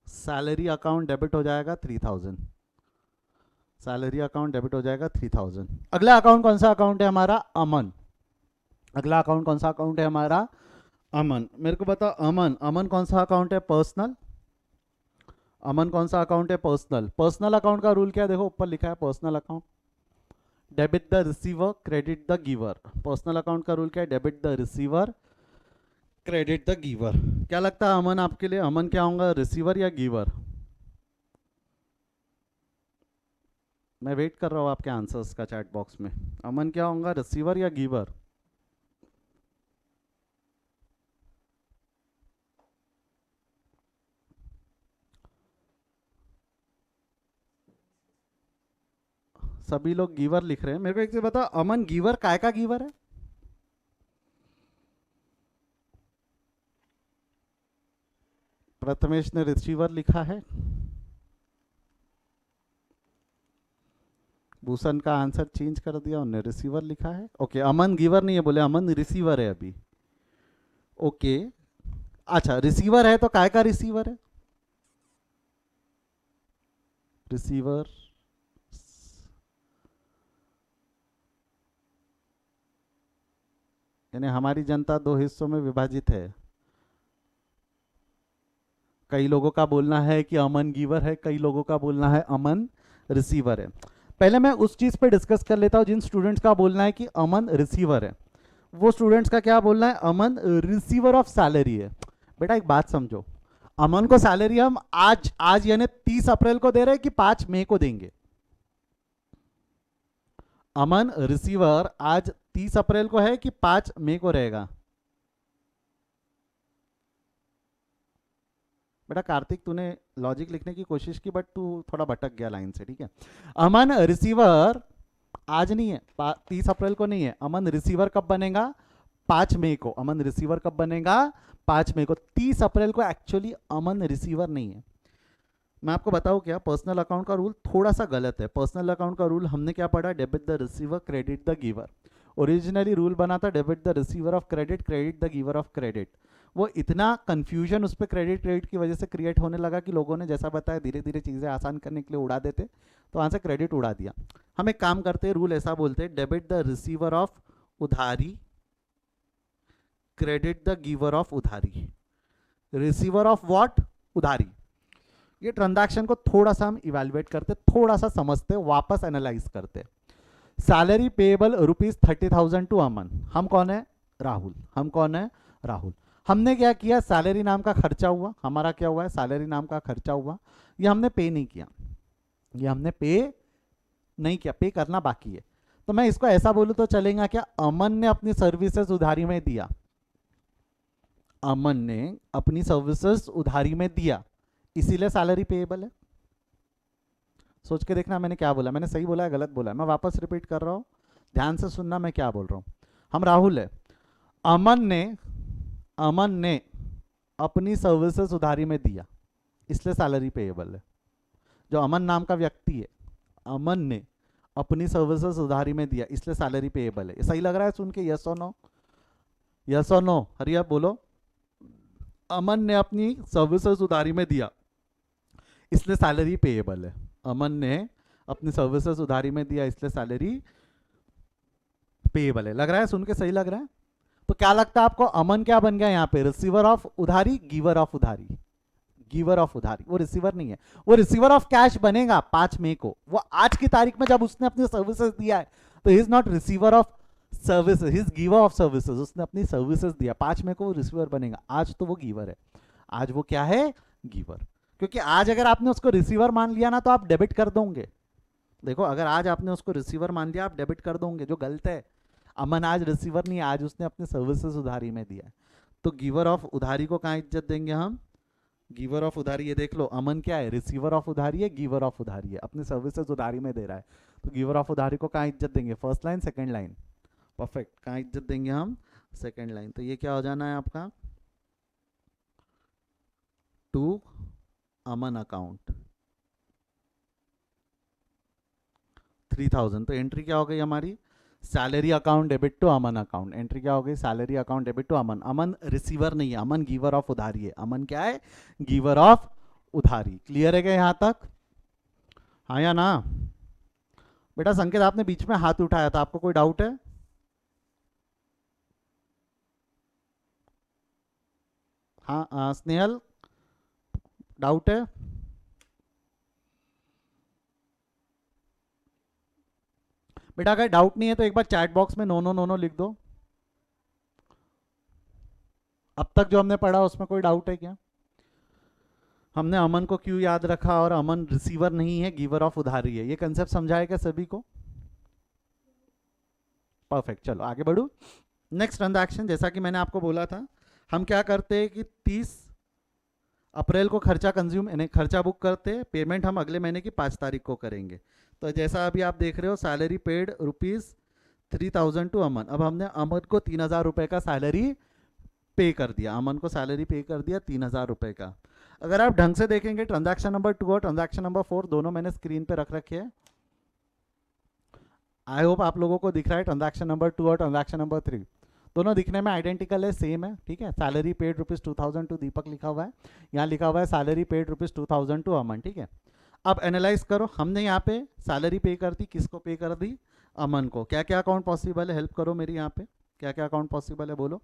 Salary account debit हो जाएगा 3000, सैलरी अकाउंट डेबिट हो जाएगा 3000। अगला अकाउंट कौन सा अकाउंट है हमारा, अमन। अगला अकाउंट कौन सा अकाउंट है हमारा, अमन। मेरे को बताओ अमन, अमन कौन सा अकाउंट है, पर्सनल। अमन कौन सा अकाउंट है, पर्सनल। पर्सनल अकाउंट का रूल क्या है, देखो ऊपर लिखा है personal account, debit the receiver, credit the giver. Personal account का रूल क्या है, debit the receiver, credit the giver. क्या लगता है अमन आपके लिए, अमन क्या होगा, रिसीवर या गिवर? मैं वेट कर रहा हूँ आपके आंसर्स का चैट बॉक्स में। अमन क्या होगा, रिसीवर या गिवर? सभी लोग गिवर लिख रहे हैं। मेरे को एक चीज बताओ, अमन गिवर काय का गिवर है? प्रथमेश ने रिसीवर लिखा है। भूषण का आंसर चेंज कर दिया, उन्होंने रिसीवर लिखा है। ओके, अमन गिवर नहीं है, बोले अमन रिसीवर है अभी। ओके, अच्छा रिसीवर है तो काय का रिसीवर है? रिसीवर यानी हमारी जनता दो हिस्सों में विभाजित है। कई लोगों का बोलना है कि अमन गिवर है, कई लोगों का बोलना है अमन रिसीवर है। पहले मैं उस चीज पे डिस्कस कर लेता हूं, जिन स्टूडेंट्स का बोलना है कि अमन रिसीवर है, वो स्टूडेंट्स का क्या बोलना है, अमन रिसीवर ऑफ सैलरी है। बेटा एक बात समझो, अमन को सैलरी हम आज आज यानी 30 अप्रैल को दे रहे हैं कि 5 मई को देंगे? अमन रिसीवर आज 30 अप्रैल को है कि 5 मई को रहेगा? बेटा कार्तिक, तूने लॉजिक लिखने की कोशिश की बट तू थोड़ा भटक गया लाइन से, ठीक है। अमन रिसीवर आज नहीं है, 30 अप्रैल को नहीं है। अमन रिसीवर कब बनेगा? 5 मई को। अमन रिसीवर कब बनेगा? 5 मई को। 30 अप्रैल को एक्चुअली अमन रिसीवर नहीं है। मैं आपको बताऊं क्या, पर्सनल अकाउंट का रूल थोड़ा सा गलत है। पर्सनल अकाउंट का रूल हमने क्या पढ़ा, debit the receiver credit the giver. Originally rule बना था debit the receiver of credit credit the giver of credit. वो इतना कंफ्यूजन उस पर क्रेडिट क्रेडिट की वजह से क्रिएट होने लगा कि लोगों ने जैसा बताया धीरे धीरे चीज़ें आसान करने के लिए उड़ा देते, तो वहाँ से क्रेडिट उड़ा दिया। हम एक काम करते हैं, रूल ऐसा बोलते हैं, डेबिट द रिसीवर ऑफ उधारी क्रेडिट द गिवर ऑफ उधारी। Receiver of what? उधारी। ये ट्रांजैक्शन को थोड़ा सा हम इवेल्युएट करते, थोड़ा सा समझते, वापस एनालाइज करते। सैलरी पेएबल ₹30,000 टू अमन। हम कौन है? राहुल। हम कौन है? राहुल। हमने क्या किया, सैलरी नाम का खर्चा हुआ, हमारा क्या हुआ है, सैलरी नाम का खर्चा हुआ, ये हमने पे नहीं किया, ये हमने पे नहीं किया, पे करना बाकी है। तो मैं इसको ऐसा बोलूं तो चलेगा क्या, अमन ने अपनी सर्विसेज उधारी में दिया, अमन ने अपनी सर्विसेज उधारी में दिया, इसीलिए सैलरी पेएबल है। सोच के देखना मैंने क्या बोला, मैंने सही बोला है गलत बोला है, मैं वापस रिपीट कर रहा हूं, ध्यान से सुनना मैं क्या बोल रहा हूं। हम राहुल है, अमन ने अपनी सर्विसेज उधारी में दिया, इसलिए सैलरी पेएबल है। जो अमन नाम का व्यक्ति है, अमन ने अपनी सर्विसेज उधारी में दिया, इसलिए सैलरी पेएबल है। ये सही लग रहा है सुन के? यस और नो? यस और नो? हरी आप बोलो। अमन ने अपनी सर्विसेज उधारी में दिया, इसलिए सैलरी पेएबल है। अमन ने अपनी सर्विसेज उधारी में दिया, इसलिए सैलरी पेएबल है। लग रहा है सुन के? सही लग रहा है? तो क्या लगता है आपको, अमन क्या बन गया यहाँ पे, रिसीवर ऑफ उधारी, गिवर ऑफ उधारी? गिवर ऑफ उधारी, वो रिसीवर नहीं है, वो रिसीवर ऑफ कैश बनेगा 5 मई को। वो आज की तारीख में जब उसने अपनी सर्विसेज दिया है, तो he is not receiver of services, he is giver of services. उसने अपनी सर्विसेज दिया, 5 मई को वो रिसीवर बनेगा, आज तो वो गिवर है। आज वो क्या है? गिवर। क्योंकि आज अगर आपने उसको रिसीवर मान लिया ना, तो आप डेबिट कर दोगे। देखो, अगर आज आपने उसको रिसीवर मान लिया, आप डेबिट कर दोगे, जो गलत है। अमन आज रिसीवर नहीं है, आज उसने अपने सर्विसेज उधारी में दिया है। तो गिवर ऑफ उधारी को कहाँ इज्जत देंगे हम? गिवर ऑफ उधारी, ये देख लो, अमन क्या है, रिसीवर ऑफ उधारी है, गिवर ऑफ उधारी है, अपनी सर्विसेज उधारी में दे रहा है। तो गिवर ऑफ उधारी को कहाँ इज्जत देंगे? First line, second line. Perfect, कहाँ इज्जत देंगे हम? Second line. तो ये क्या हो जाना है आपका, टू अमन अकाउंट 3000। तो एंट्री क्या हो गई हमारी, salary account debit to Aman account. Entry क्या हो गई, salary account debit to Aman. Aman receiver नहीं है, अमन गिवर ऑफ उधारी है। अमन क्या है? गिवर ऑफ उधारी। क्लियर है क्या यहां तक? हाँ या ना? बेटा संकेत, आपने बीच में हाथ उठाया था, आपको कोई डाउट है? हाँ स्नेहल, डाउट है? बेटा अगर डाउट नहीं है तो एक बार चैट बॉक्स में नो नो नो नो लिख दो। अब तक जो हमने पढ़ा उसमें कोई डाउट है क्या? हमने अमन को क्यों याद रखा, और अमन रिसीवर नहीं है, गिवर ऑफ उधारी है, ये कंसेप्ट समझाया क्या सभी को? परफेक्ट, चलो आगे बढ़ू। नेक्स्ट ट्रांजैक्शन, जैसा कि मैंने आपको बोला था, हम क्या करते हैं कि 30 अप्रैल को खर्चा कंज्यूम यानी खर्चा बुक करते हैं, पेमेंट हम अगले महीने की 5 तारीख को करेंगे। तो जैसा अभी आप देख रहे हो सैलरी पेड ₹3000 टू अमन। अब हमने अमन को 3000 रुपए का सैलरी पे कर दिया, अमन को सैलरी पे कर दिया 3000 रुपए का। अगर आप ढंग से देखेंगे ट्रांजैक्शन नंबर 2 और ट्रांजैक्शन नंबर 4 दोनों मैंने स्क्रीन पे रख रखे हैं। आई होप आप लोगों को दिख रहा है ट्रांजैक्शन नंबर 2 और ट्रांजैक्शन नंबर 3 दोनों दिखने में आइडेंटिकल है, सेम है, ठीक है। सैलरी पेड ₹2000 टू दीपक लिखा हुआ है, यहाँ लिखा हुआ है सैलरी पेड ₹2000 टू अमन, ठीक है। अब एनालाइज करो, हमने यहाँ पे सैलरी पे कर दी, किसको पे कर दी? अमन को। क्या क्या अकाउंट पॉसिबल है, हेल्प करो मेरी यहाँ पे, क्या क्या अकाउंट पॉसिबल है बोलो।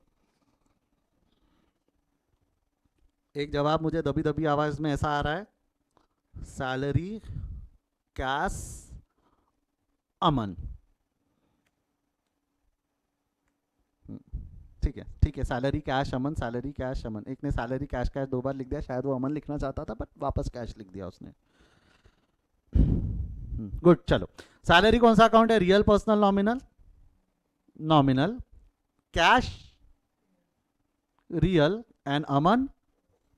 एक जवाब मुझे दबी दबी आवाज में ऐसा आ रहा है, सैलरी कैश अमन। ठीक है ठीक है, सैलरी कैश अमन, सैलरी कैश अमन। एक ने सैलरी कैश कैश 2 बार लिख दिया, शायद वो अमन लिखना चाहता था बट वापस कैश लिख दिया उसने। गुड, चलो। सैलरी कौन सा अकाउंट है? Real, personal, nominal? Nominal. Cash real and Aman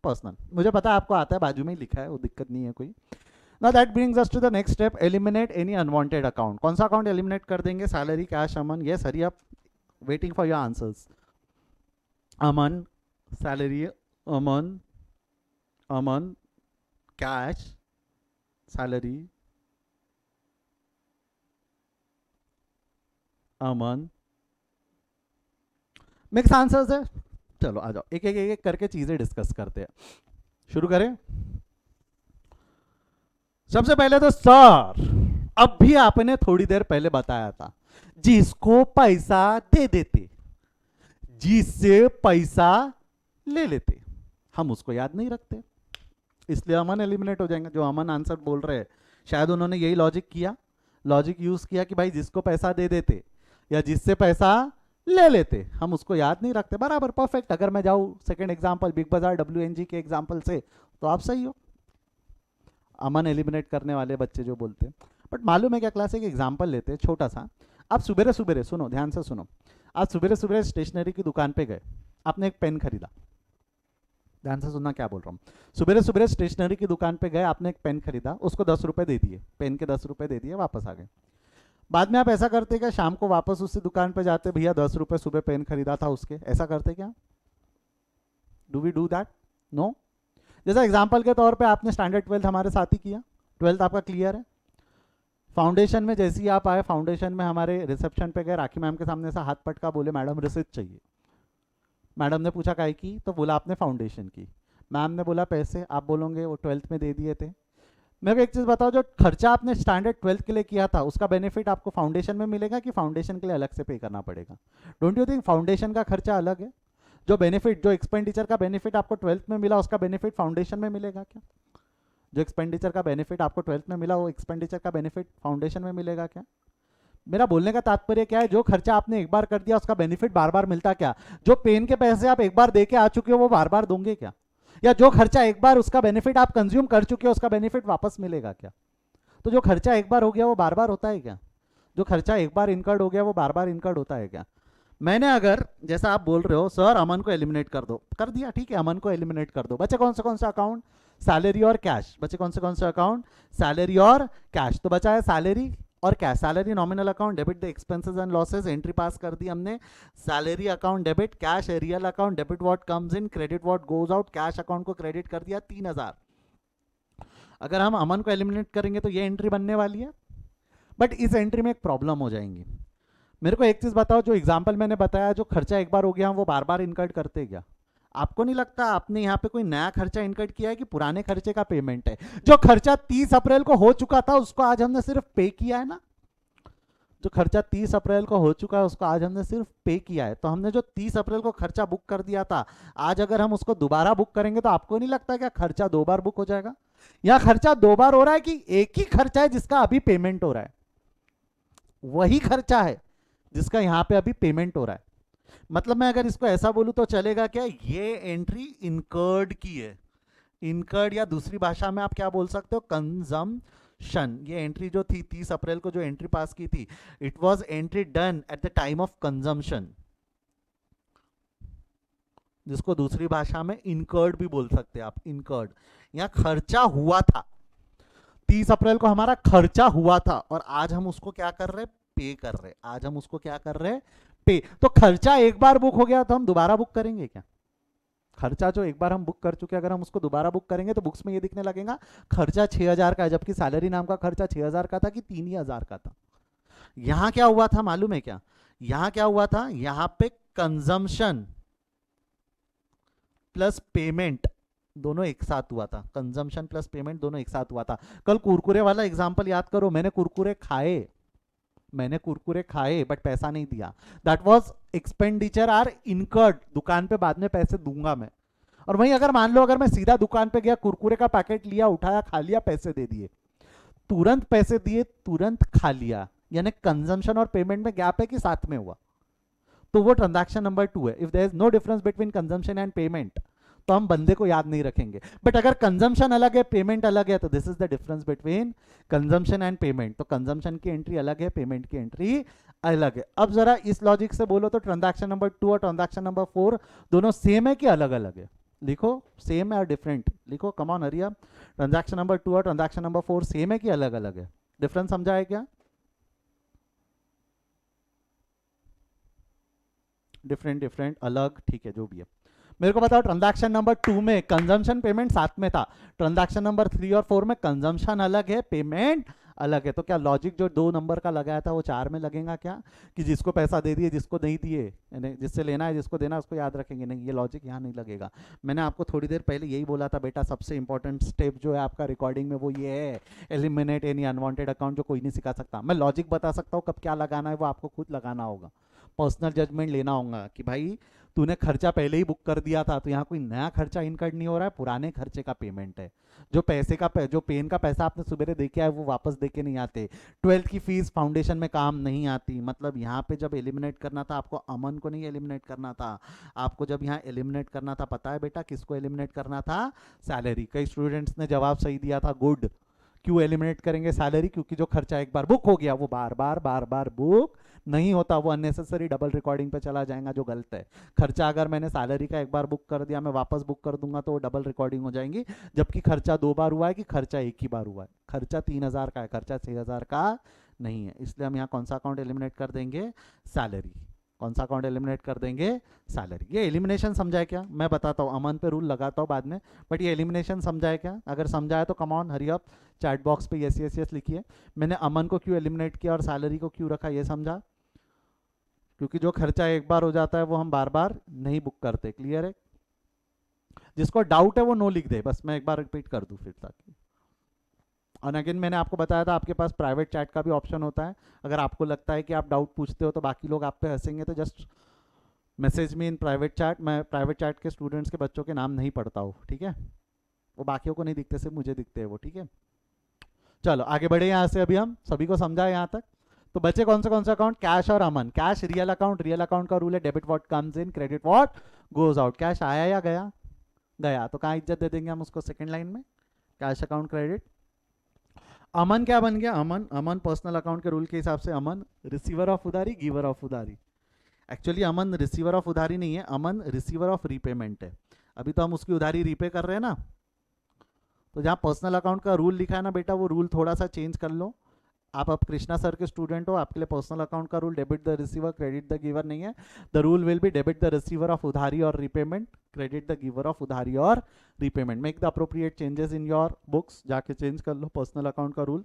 personal. मुझे पता है आपको आता है, बाजू में ही लिखा है, वो दिक्कत नहीं है कोई। Now that brings us to the next step, eliminate any unwanted account. कौन सा अकाउंट एलिमिनेट कर देंगे? Salary cash Aman. Yes, hurry up, waiting for your answers. Aman, salary, Aman, Aman, cash, salary, Aman. Mix answers है। चलो आ जाओ, एक एक एक एक करके चीजें डिस्कस करते हैं। शुरू करें। सबसे पहले तो सर, अब भी आपने थोड़ी देर पहले बताया था, जिसको पैसा दे देते, जिससे पैसा ले लेते, हम उसको याद नहीं रखते, इसलिए अमन एलिमिनेट हो जाएंगे। जो अमन आंसर बोल रहे हैं, शायद उन्होंने यही लॉजिक किया, लॉजिक यूज किया कि भाई जिसको पैसा दे देते या जिससे पैसा ले लेते, हम उसको याद नहीं रखते। बराबर, परफेक्ट। अगर मैं जाऊं सेकंड एग्जांपल, बिग बाजार WNG के एग्जांपल से, तो आप सही हो, अमन एलिमिनेट करने वाले बच्चे जो बोलते हैं। बट मालूम है क्या क्लास, एक एग्जांपल लेते हैं छोटा सा। आप सुबह सुबह सुनो, ध्यान से सुनो, आज सुबह सुबह स्टेशनरी की दुकान पे गए, आपने एक पेन खरीदा। ध्यान से सुनना क्या बोल रहा हूँ। सुबह सुबह स्टेशनरी की दुकान पे गए, आपने एक पेन खरीदा, उसको 10 रुपए दे दिए, पेन के 10 रुपए दे दिए, वापस आ गए। बाद में आप ऐसा करते क्या, शाम को वापस उसी दुकान पे जाते, भैया 10 रुपए सुबह पेन खरीदा था उसके, ऐसा करते क्या? Do we do that? No. जैसा एग्जाम्पल के तौर पे आपने स्टैंडर्ड 12th हमारे साथ ही किया, 12th आपका क्लियर है। फाउंडेशन में जैसे ही आप आए, फाउंडेशन में हमारे रिसेप्शन पे गए, राखी मैम के सामने से हाथ पटका, बोले मैडम रिसिप्ट चाहिए। मैडम ने पूछा काय की, तो बोला आपने फाउंडेशन की। मैम ने बोला पैसे, आप बोलोगे वो 12th में दे दिए थे। मेरे को एक चीज़ बताओ, जो खर्चा आपने स्टैंडर्ड 12th के लिए किया था, उसका बेनिफिट आपको फाउंडेशन में मिलेगा कि फाउंडेशन के लिए अलग से पे करना पड़ेगा? डोंट यू थिंक फाउंडेशन का खर्चा अलग है? जो बेनिफिट, जो एक्सपेंडिचर का बेनिफिट आपको 12th में मिला, उसका बेनिफिट फाउंडेशन में मिलेगा क्या? जो एक्सपेंडिचर का बेनिफिट आपको 12th में मिला, वो एक्सपेंडिचर का बेनिफिट फाउंडेशन में मिलेगा क्या? मेरा बोलने का तात्पर्य क्या है, जो खर्चा आपने एक बार कर दिया, उसका बेनिफिट बार बार मिलता क्या? जो पेन के पैसे आप एक बार दे के आ चुके हो, वो बार बार दोगे क्या? या जो खर्चा एक बार उसका बेनिफिट आप कंज्यूम कर चुके हो, उसका बेनिफिट वापस मिलेगा क्या? तो जो खर्चा एक बार हो गया वो बार बार होता है क्या? जो खर्चा एक बार इनकर्ड हो गया वो बार बार इनकर्ड होता है क्या? मैंने अगर, जैसा आप बोल रहे हो सर अमन को एलिमिनेट कर दो, कर दिया, ठीक है, अमन को एलिमिनेट कर दो। बचे कौन सा अकाउंट? सैलरी और कैश। बचे कौन से अकाउंट? सैलरी और कैश। तो बचा है सैलरी और cash. Salary nominal account, debit the expenses and losses, entry पास कर दी हमने। Salary account debit, cash real account debit what comes in, credit what goes out. Cash account को क्रेडिट कर दिया 3000। अगर हम अमन को एलिमिनेट करेंगे तो ये एंट्री बनने वाली है, बट इस एंट्री में एक प्रॉब्लम हो जाएंगी। मेरे को एक चीज बताओ, जो एग्जाम्पल मैंने बताया, जो खर्चा एक बार हो गया वो बार बार इनकर्ड करते क्या? आपको नहीं लगता आपने यहाँ पे कोई नया खर्चा इनकर्ड किया है कि पुराने खर्चे का पेमेंट है? जो खर्चा 30 अप्रैल को हो चुका था उसको आज हमने सिर्फ पे किया है ना। जो खर्चा 30 अप्रैल को हो चुका है उसको आज हमने सिर्फ पे किया है। तो हमने जो 30 अप्रैल को खर्चा बुक कर दिया था, आज अगर हम उसको दोबारा बुक करेंगे तो आपको नहीं लगता क्या खर्चा 2 बार बुक हो जाएगा? या खर्चा 2 बार हो रहा है कि एक ही खर्चा है जिसका अभी पेमेंट हो रहा है? वही खर्चा है जिसका यहाँ पे अभी पेमेंट हो रहा है। मतलब मैं अगर इसको ऐसा बोलूं तो चलेगा क्या, ये एंट्री इनकर्ड की है। इनकर्ड, या दूसरी भाषा में आप क्या बोल सकते हो, कंजम्पशन। ये एंट्री जो थी 30 अप्रैल को जो एंट्री पास की थी, it was entry done at the time of consumption, जिसको दूसरी भाषा में इनकर्ड भी बोल सकते हैं आप, इनकर्ड। यहां खर्चा हुआ था। 30 अप्रैल को हमारा खर्चा हुआ था और आज हम उसको क्या कर रहे, पे कर रहे। आज हम उसको क्या कर रहे, पे। तो खर्चा एक बार बुक हो गया तो हम दोबारा बुक करेंगे क्या? खर्चा जो एक बार हम बुक कर चुके, अगर हम उसको दोबारा बुक करेंगे तो बुक्स में ये दिखने लगेगा खर्चा 6,000 का है, जबकि सैलरी नाम का खर्चा 6,000 का था कि 3,000 का था। यहां क्या हुआ था मालूम है क्या? यहां क्या हुआ था, यहां पे कंजम्पशन प्लस पेमेंट दोनों एक साथ हुआ था। कंजम्पशन प्लस पेमेंट दोनों एक साथ हुआ था। कल कुरकुरे वाला एग्जांपल याद करो, मैंने कुरकुरे खाए बट पैसा नहीं दिया। That was expenditure are incurred, दुकान पे बाद में पैसे दूंगा मैं। और वहीं अगर मान लो अगर मैं सीधा दुकान पे गया, कुरकुरे का पैकेट लिया, उठाया, खा लिया, पैसे दे दिए, तुरंत पैसे दिए, तुरंत खा लिया, यानी कंजम्पशन और पेमेंट में गैप है कि साथ में हुआ, तो वो ट्रांजैक्शन नंबर 2 है। If there is no difference between consumption and payment तो हम बंदे को याद नहीं रखेंगे। बट अगर कंजम्पशन अलग है, पेमेंट अलग है, तो this is the difference between consumption and payment. तो कंजम्पशन की एंट्री अलग है, पेमेंट की एंट्री अलग है। अब जरा इस लॉजिक से बोलो तो ट्रांजैक्शन नंबर 2 और ट्रांजैक्शन नंबर 4 दोनों सेम है कि अलग अलग है? लिखो, सेम है और डिफरेंट लिखो, कम ऑन हरिया। ट्रांजैक्शन नंबर 2 और ट्रांजैक्शन नंबर 4 सेम है कि अलग अलग है? डिफरेंस समझा है क्या? डिफरेंट डिफरेंट अलग, ठीक है, जो भी है। मेरे को बताओ, ट्रांजैक्शन नंबर 2 में कंजम्पशन पेमेंट साथ में था, ट्रांजैक्शन नंबर 3 और 4 में कंजम्पशन अलग है, पेमेंट अलग है। तो क्या लॉजिक जो 2 नंबर का लगाया था वो 4 में लगेगा क्या, कि जिसको पैसा दे दिए जिसको नहीं दिए, यानी जिससे लेना है जिसको देना है उसको याद रखेंगे? नहीं, ये लॉजिक यहाँ नहीं लगेगा। मैंने आपको थोड़ी देर पहले यही बोला था बेटा, सबसे इंपॉर्टेंट स्टेप जो है आपका रिकॉर्डिंग में वो ये है, एलिमिनेट एनी अनवांटेड अकाउंट, जो कोई नहीं सिखा सकता। मैं लॉजिक बता सकता हूँ कब क्या लगाना है, वो आपको खुद लगाना होगा, पर्सनल जजमेंट लेना होगा कि भाई तूने खर्चा पहले ही बुक कर दिया था, तो यहाँ कोई नया खर्चा इनकर्ड नहीं हो रहा है, पुराने खर्चे का पेमेंट है। जो पैसे का जो पेन का पैसा आपने सुबह दे के आए वो वापस दे के नहीं आते। 12th की फीस फाउंडेशन में काम नहीं आती। मतलब यहाँ पे जब एलिमिनेट करना था आपको, अमन को नहीं एलिमिनेट करना था, आपको जब यहाँ एलिमिनेट करना था, पता है बेटा किसको एलिमिनेट करना था? सैलरी। कई स्टूडेंट्स ने जवाब सही दिया था, गुड। क्यों एलिमिनेट करेंगे सैलरी? क्योंकि जो खर्चा एक बार बुक हो गया वो बार बार बुक नहीं होता, वो अननेसेसरी डबल रिकॉर्डिंग पे चला जाएगा, जो गलत है। खर्चा अगर मैंने सैलरी का एक बार बुक कर दिया, मैं वापस बुक कर दूंगा तो वो डबल रिकॉर्डिंग हो जाएंगी। जबकि खर्चा 2 बार हुआ है कि खर्चा एक ही बार हुआ है? खर्चा 3,000 का है, खर्चा 6,000 का नहीं है। इसलिए हम यहाँ कौन सा अकाउंट एलिमिनेट कर देंगे? सैलरी। कौन सा अकाउंट एलिमिनेट कर देंगे? सैलरी। ये एलिमिनेशन समझा है क्या? मैं बताता हूँ, अमन पे रूल लगाता हूँ बाद में, बट ये एलिमिनेशन समझा है क्या? अगर समझा है तो come on hurry up, chat box पे यस यस यस लिखिए। मैंने अमन को क्यों एलिमिनेट किया और सैलरी को क्यों रखा, ये समझा? क्योंकि जो खर्चा एक बार हो जाता है वो हम बार बार नहीं बुक करते। क्लियर है? जिसको डाउट है वो नो लिख दे, बस मैं एक बार रिपीट कर दूं फिर ताकि। और अगेन मैंने आपको बताया था आपके पास प्राइवेट चैट का भी ऑप्शन होता है। अगर आपको लगता है कि आप डाउट पूछते हो तो बाकी लोग आप पे हंसेंगे, तो just message me in private chat. मैं प्राइवेट चैट के स्टूडेंट्स के बच्चों के नाम नहीं पढ़ता हूँ, ठीक है? वो बाकियों को नहीं दिखते, सिर्फ मुझे दिखते हैं वो, ठीक है? चलो आगे बढ़े यहाँ से। अभी हम सभी को समझा है यहाँ तक? तो बचे कौन से अकाउंट? कैश और Aman. Cash real account, real account का रूल है debit what comes in, credit what goes out. Cash आया या गया? गया, तो कहाँ इज्जत दे देंगे हम उसको? सेकंड लाइन में कैश अकाउंट क्रेडिट। अमन क्या बन गया? अमन, अमन पर्सनल अकाउंट के रूल के हिसाब से अमन रिसीवर ऑफ उधारी, गिवर ऑफ उधारी। एक्चुअली अमन रिसीवर ऑफ उधारी नहीं है, अमन रिसीवर ऑफ रीपेमेंट है। अभी तो हम उसकी उधारी रीपे कर रहे हैं ना। तो जहाँ पर्सनल अकाउंट का रूल लिखा है ना बेटा, वो रूल थोड़ा सा चेंज कर लो। आप अब कृष्णा सर के स्टूडेंट हो, आपके लिए पर्सनल अकाउंट का rule debit the receiver credit the giver नहीं है। The rule will be debit the receiver of उधारी और repayment, credit the giver of उधारी और repayment. Make the appropriate changes in your books, जाके चेंज कर लो पर्सनल अकाउंट का रूल।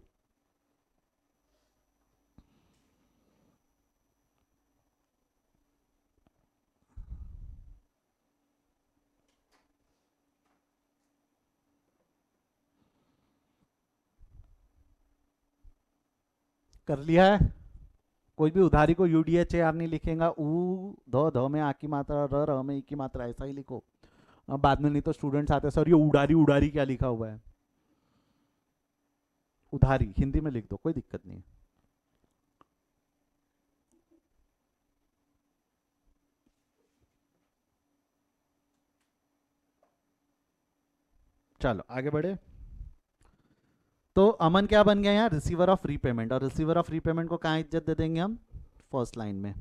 कर लिया है? कोई भी उधारी को यूडीएच आर नहीं लिखेगा, ऊ ध में आ की मात्रा, र में ई की मात्रा, ऐसा ही लिखो। अब बाद में नहीं तो स्टूडेंट्स आते, सर ये उडारी उडारी क्या लिखा हुआ है? उधारी हिंदी में लिख दो, कोई दिक्कत नहीं। चलो आगे बढ़े। तो अमन क्या बन गया यहाँ? Receiver of repayment. और रिसीवर ऑफ रीपेमेंट को कहाँ इज्जत दे देंगे हम? फर्स्ट लाइन में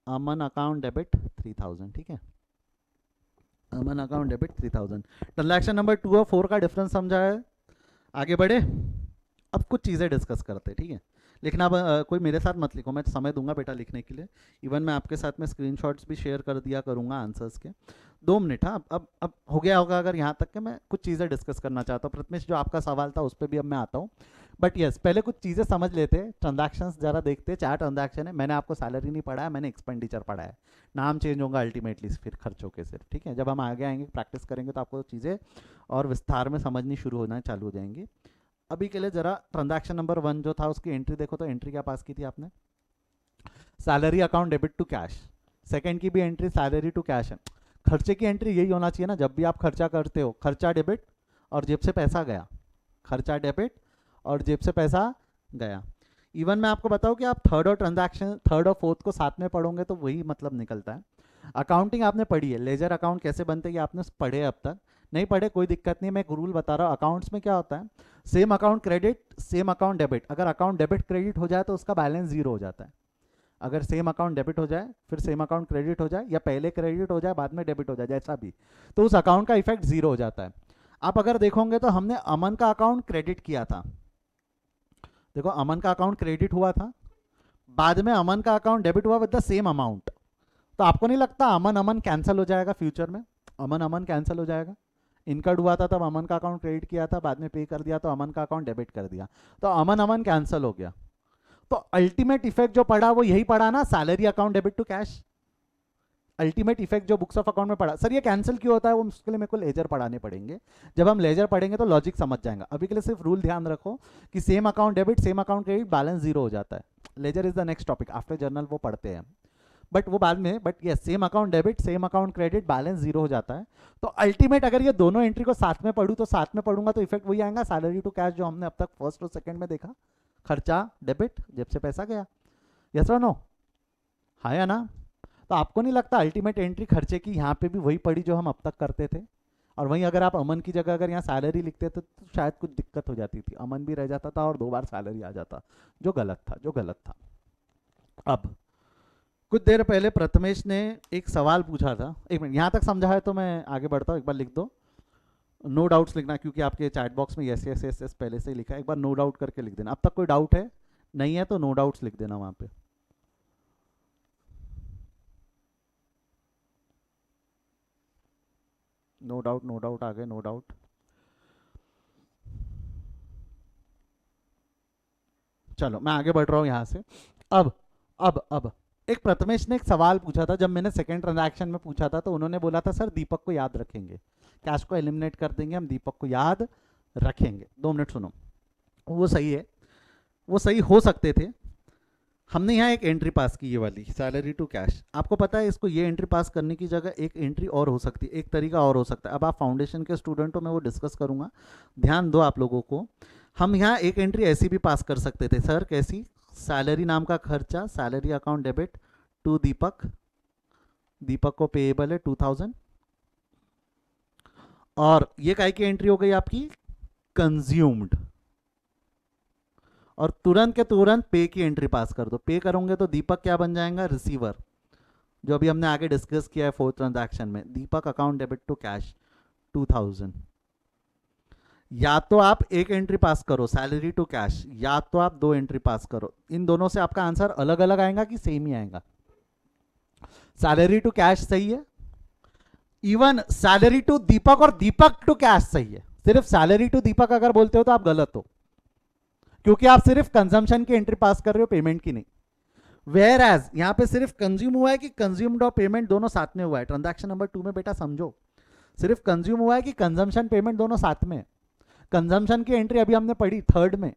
अमन अकाउंट डेबिट 3,000, ठीक है? अमन अकाउंट डेबिट 3,000। ट्रांजैक्शन नंबर 2 और 4 का डिफरेंस समझा है? आगे बढ़े, अब कुछ चीज़ें डिस्कस करते हैं, ठीक है। लिखना कोई मेरे साथ मत लिखो, मैं समय दूंगा बेटा लिखने के लिए। इवन मैं आपके साथ में स्क्रीनशॉट्स भी शेयर कर दिया करूंगा आंसर्स के। 2 मिनट, हाँ। अब हो गया होगा अगर यहाँ तक के। मैं कुछ चीज़ें डिस्कस करना चाहता हूँ प्रथमेश, जो आपका सवाल था उस पर भी अब मैं आता हूँ। बट यस, पहले कुछ चीज़ें समझ लेते हैं, ट्रांजैक्शंस जरा देखते हैं। 4 ट्रांजैक्शन है, मैंने आपको सैलरी नहीं पढ़ाया, मैंने एक्सपेंडिचर पढ़ा है। नाम चेंज होगा अल्टीमेटली फिर खर्चों के सिर्फ, ठीक है। जब हम आगे आएंगे प्रैक्टिस करेंगे तो आपको चीज़ें और विस्तार में समझनी शुरू होना चालू हो जाएंगी। अभी के लिए जरा ट्रांजैक्शन नंबर 1 जो था उसकी एंट्री देखो, तो एंट्री क्या पास की थी आपने? Salary account debit to cash. Second की भी एंट्री सैलरी टू कैश है। खर्चे की एंट्री यही होना चाहिए ना, जब भी आप खर्चा करते हो, खर्चा डेबिट और जेब से पैसा गया, खर्चा डेबिट और जेब से पैसा गया। इवन मैं आपको बताऊं कि आप थर्ड और फोर्थ को साथ में पढ़ोगे तो वही मतलब निकलता है। अकाउंटिंग आपने पढ़ी है, लेजर अकाउंट कैसे बनते हैं ये आपने पढ़े, अब तक नहीं पढ़े कोई दिक्कत नहीं, मैं एक रूल बता रहा हूँ। अकाउंट्स में क्या होता है, same account credit same account debit. अगर अकाउंट डेबिट क्रेडिट हो जाए तो उसका बैलेंस जीरो हो जाता है। अगर सेम अकाउंट डेबिट हो जाए फिर सेम अकाउंट क्रेडिट हो जाए, या पहले क्रेडिट हो जाए बाद में डेबिट हो जाए, जैसा भी, तो उस अकाउंट का इफेक्ट जीरो हो जाता है। आप अगर देखोगे तो हमने अमन का अकाउंट क्रेडिट किया था, देखो अमन का अकाउंट क्रेडिट हुआ था, बाद में अमन का अकाउंट डेबिट हुआ विद द सेम अमाउंट। तो आपको नहीं लगता अमन अमन कैंसिल हो जाएगा फ्यूचर में? अमन अमन कैंसिल हो जाएगा। इनकर्ड हुआ था तब अमन का अकाउंट क्रेडिट किया था, बाद में पे कर दिया तो अमन का अकाउंट डेबिट कर दिया, तो अमन अमन कैंसिल हो गया। तो अल्टीमेट इफेक्ट जो पड़ा वो यही पड़ा ना, salary account debit to cash. Ultimate effect जो बुक्स ऑफ अकाउंट में पड़ा, सर ये कैंसिल क्यों होता है, वो उसके लिए मेरे को लेजर पढ़ाने पड़ेंगे। जब हम लेजर पढ़ेंगे तो लॉजिक समझ जाएंगे। अभी के लिए सिर्फ रूल ध्यान रखो कि same account debit same account credit balance zero हो जाता है। Ledger is the next topic, after journal वो पढ़ते हैं, बट वो बाद में। बट ये same account debit same account credit balance zero हो जाता है। तो अल्टीमेट अगर ये दोनों एंट्री को साथ में पढ़ूँ तो साथ में पढ़ूंगा तो इफेक्ट वही आएगा, सैलरी टू कैश जो हमने अब तक फर्स्ट और सेकंड में देखा, खर्चा डेबिट जेब से पैसा गया। यस और नो? हाँ या ना? तो आपको नहीं लगता अल्टीमेट एंट्री खर्चे की यहाँ पे भी वही पड़ी जो हम अब तक करते थे? और वहीं अगर आप अमन की जगह अगर यहाँ सैलरी लिखते तो शायद कुछ दिक्कत हो जाती थी, अमन भी रह जाता था और 2 बार सैलरी आ जाता, जो गलत था, जो गलत था। अब कुछ देर पहले प्रथमेश ने एक सवाल पूछा था, एक मिनट, यहाँ तक समझा है तो मैं आगे बढ़ता हूँ, एक बार लिख दो। नो डाउट्स लिखना, क्योंकि आपके चैट बॉक्स में यस यस यस यस पहले से ही लिखा है, एक बार नो डाउट करके लिख देना। अब तक कोई डाउट है? नहीं है तो नो डाउट्स लिख देना वहाँ पे। नो डाउट, नो डाउट आ गए, नो डाउट। चलो मैं आगे बढ़ रहा हूँ यहाँ से। अब एक प्रथमेश ने एक सवाल पूछा था, जब मैंने सेकंड ट्रांजैक्शन में पूछा था तो उन्होंने बोला था सर दीपक को याद रखेंगे, कैश को एलिमिनेट कर देंगे हम, दीपक को याद रखेंगे। 2 मिनट सुनो, वो सही है, वो सही हो सकते थे। हमने यहाँ एक एंट्री पास की, ये वाली सैलरी टू कैश। आपको पता है इसको ये एंट्री पास करने की जगह एक एंट्री और हो सकती है, एक तरीका और हो सकता है। अब आप फाउंडेशन के स्टूडेंट हो, मैं वो डिस्कस करूंगा, ध्यान दो आप लोगों को। हम यहाँ एक एंट्री ऐसी भी पास कर सकते थे सर, कैसी? सैलरी नाम का खर्चा, सैलरी अकाउंट डेबिट टू दीपक, दीपक को पेएबल है 2000, और ये काय की एंट्री हो गई आपकी? कंज्यूम्ड। और तुरंत के तुरंत पे की एंट्री पास कर दो। पे करोगे तो दीपक क्या बन जाएगा? रिसीवर, जो अभी हमने आगे डिस्कस किया है फोर्थ ट्रांजैक्शन में। दीपक अकाउंट डेबिट टू कैश 2000। या तो आप एक एंट्री पास करो सैलरी टू कैश, या तो आप 2 एंट्री पास करो। इन दोनों से आपका आंसर अलग अलग आएगा कि सेम ही आएगा? सैलरी टू कैश सही है, इवन सैलरी टू दीपक और दीपक टू कैश सही है। सिर्फ सैलरी टू दीपक अगर बोलते हो तो आप गलत हो, क्योंकि आप सिर्फ कंजम्पशन की एंट्री पास कर रहे हो, पेमेंट की नहीं। वेयर एज यहां पे सिर्फ कंज्यूम हुआ है कि कंज्यूम्ड और पेमेंट दोनों साथ में हुआ है। ट्रांजैक्शन नंबर 2 में बेटा समझो, सिर्फ कंज्यूम हुआ है कि कंजम्पशन पेमेंट दोनों साथ में। कंजम्पशन की एंट्री अभी हमने पढ़ी थर्ड में,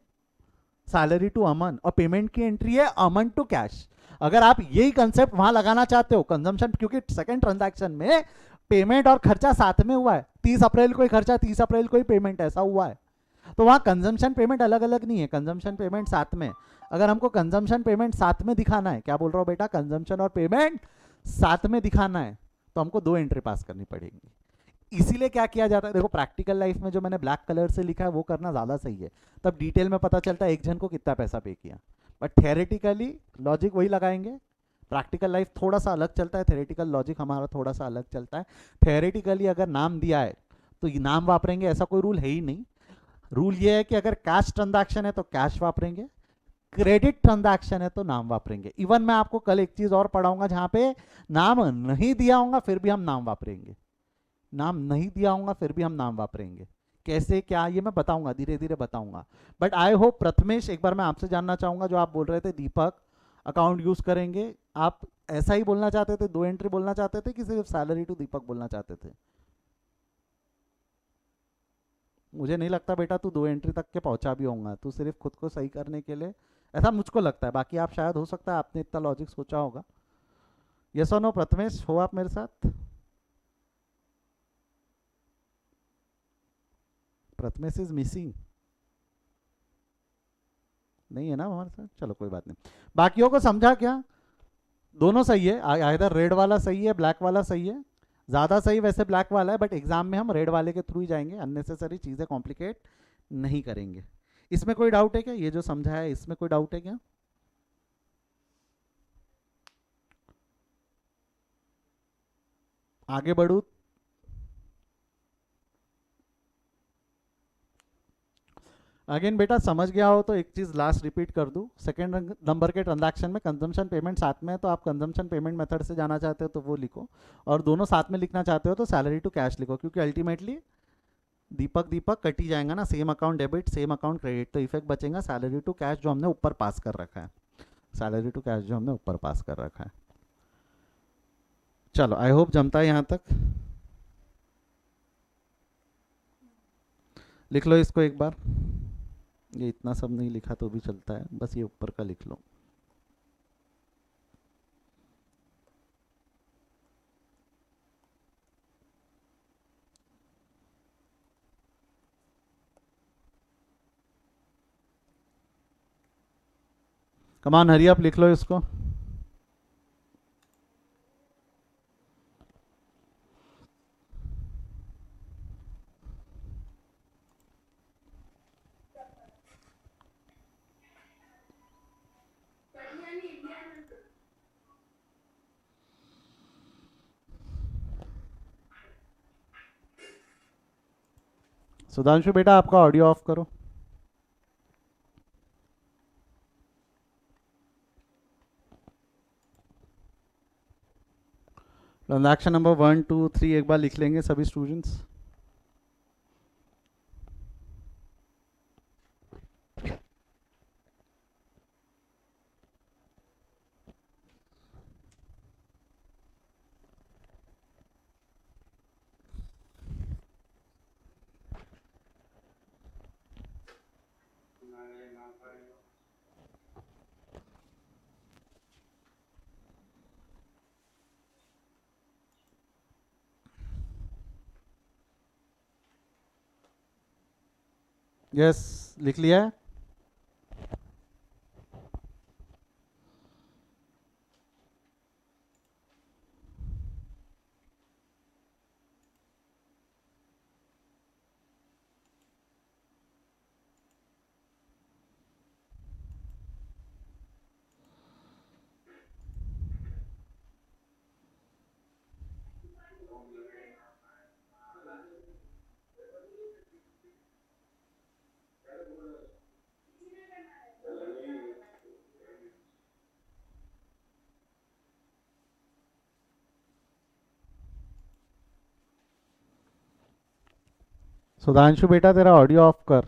सैलरी टू अमन, और पेमेंट की एंट्री है अमन टू कैश। अगर आप यही कंसेप्ट वहां लगाना चाहते हो, कंजम्पशन, क्योंकि सेकंड ट्रांजैक्शन में पेमेंट और खर्चा साथ में हुआ है, 30 अप्रैल को ही खर्चा 30 अप्रैल को ही पेमेंट, ऐसा हुआ है। तो वहां कंजम्पशन पेमेंट अलग अलग नहीं है, कंजम्पशन पेमेंट साथ में। अगर हमको कंजम्पशन पेमेंट साथ में दिखाना है, क्या बोल रहा हूं बेटा, कंजम्पशन और पेमेंट साथ में दिखाना है, तो हमको 2 एंट्री पास करनी पड़ेगी। इसीलिए क्या किया जाता है, देखो प्रैक्टिकल लाइफ में जो मैंने ब्लैक कलर से लिखा है वो करना ज़्यादा सही है, तब डिटेल में पता चलता है एक जन को कितना पैसा पे किया। बट थेरेटिकली लॉजिक वही लगाएंगे, प्रैक्टिकल लाइफ थोड़ा सा अलग चलता है, थेरेटिकल लॉजिक हमारा थोड़ा सा अलग चलता है। थेरेटिकली अगर नाम दिया है तो ये नाम वापरेंगे, ऐसा कोई रूल है ही नहीं। रूल ये है कि अगर कैश ट्रांजैक्शन है तो कैश वापरेंगे, क्रेडिट ट्रांजैक्शन है तो नाम वापरेंगे। इवन मैं आपको कल एक चीज और पढ़ाऊंगा जहां पे नाम नहीं दिया होगा फिर भी हम नाम वापरेंगे, नाम नहीं दिया होगा फिर भी हम नाम वापरेंगे। कैसे क्या ये मैं बताऊंगा, धीरे धीरे बताऊंगा। बट आई होप प्रथमेश, एक बार मैं आपसे जानना चाहूंगा, जो आप बोल रहे थे दीपक अकाउंट यूज करेंगे, आप ऐसा ही बोलना चाहते थे, दो एंट्री बोलना चाहते थे कि सिर्फ सैलरी टू दीपक बोलना चाहते थे? मुझे नहीं लगता बेटा तू दो एंट्री तक के पहुंचा भी होगा, तू सिर्फ खुद को सही करने के लिए, ऐसा मुझको लगता है। बाकी आप शायद, हो सकता है आपने इतना लॉजिक सोचा होगा। यस और नो प्रथमेश, हो आप मेरे साथ? प्रथमेश इज मिसिंग, नहीं है ना हमारे साथ, चलो कोई बात नहीं। बाकियों को समझा क्या? दोनों सही है, इधर रेड वाला सही है, ब्लैक वाला सही है। ज़्यादा सही वैसे ब्लैक वाला है, बट एग्जाम में हम रेड वाले के थ्रू ही जाएंगे, अननेसेसरी चीज़ें कॉम्प्लिकेट नहीं करेंगे। इसमें कोई डाउट है क्या? ये जो समझा है इसमें कोई डाउट है क्या? आगे बढ़ू? अगेन बेटा समझ गया हो तो एक चीज़ लास्ट रिपीट कर दूं, सेकंड नंबर के ट्रांजैक्शन में कंजम्पशन पेमेंट साथ में है, तो आप कंजम्पशन पेमेंट मेथड से जाना चाहते हो तो वो लिखो, और दोनों साथ में लिखना चाहते हो तो सैलरी टू कैश लिखो, क्योंकि अल्टीमेटली दीपक दीपक कट ही जाएगा ना, same account debit same account credit, तो इफेक्ट बचेगा सैलरी टू कैश जो हमने ऊपर पास कर रखा है, सैलरी टू कैश जो हमने ऊपर पास कर रखा है। चलो आई होप जमता है यहाँ तक। लिख लो इसको एक बार, ये इतना सब नहीं लिखा तो भी चलता है, बस ये ऊपर का लिख लो। कमान हरी आप लिख लो इसको। सुधांशु बेटा आपका ऑडियो ऑफ करो। ट्रांजैक्शन नंबर 1 2 3 एक बार लिख लेंगे सभी स्टूडेंट्स। यस, लिख लिया है। सुधांशु बेटा तेरा ऑडियो ऑफ कर।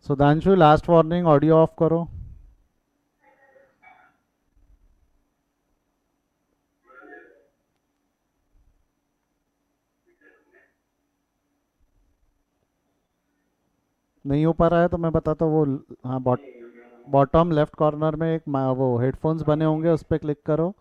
Sudhanshu last warning, audio of करो। नहीं हो पा रहा है तो मैं बताता हूँ, वो हाँ, बॉटम लेफ्ट कॉर्नर में एक वो हेडफोन्स बने होंगे, उस पर क्लिक करो।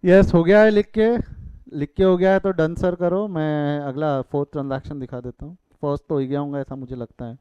यस हो गया है लिख के। लिख के हो गया है तो डन सर करो, मैं अगला फोर्थ ट्रांजैक्शन दिखा देता हूँ। फर्स्ट तो हो गया होगा ऐसा मुझे लगता है।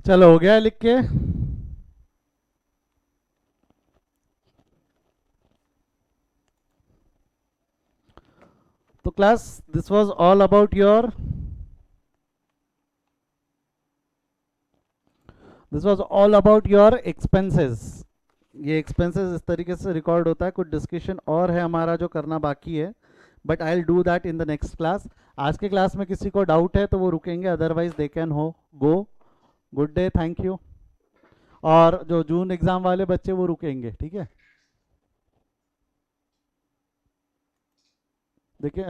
चलो हो गया लिख के। तो class this was all about your, this was all about your expenses. ये एक्सपेंसेस इस तरीके से रिकॉर्ड होता है। कुछ डिस्कशन और है हमारा जो करना बाकी है, but I will do that in the next class. आज के क्लास में किसी को डाउट है तो वो रुकेंगे, अदरवाइज दे कैन हो go. Good day, thank you. और जो जून एग्जाम वाले बच्चे वो रुकेंगे, ठीक है। देखिए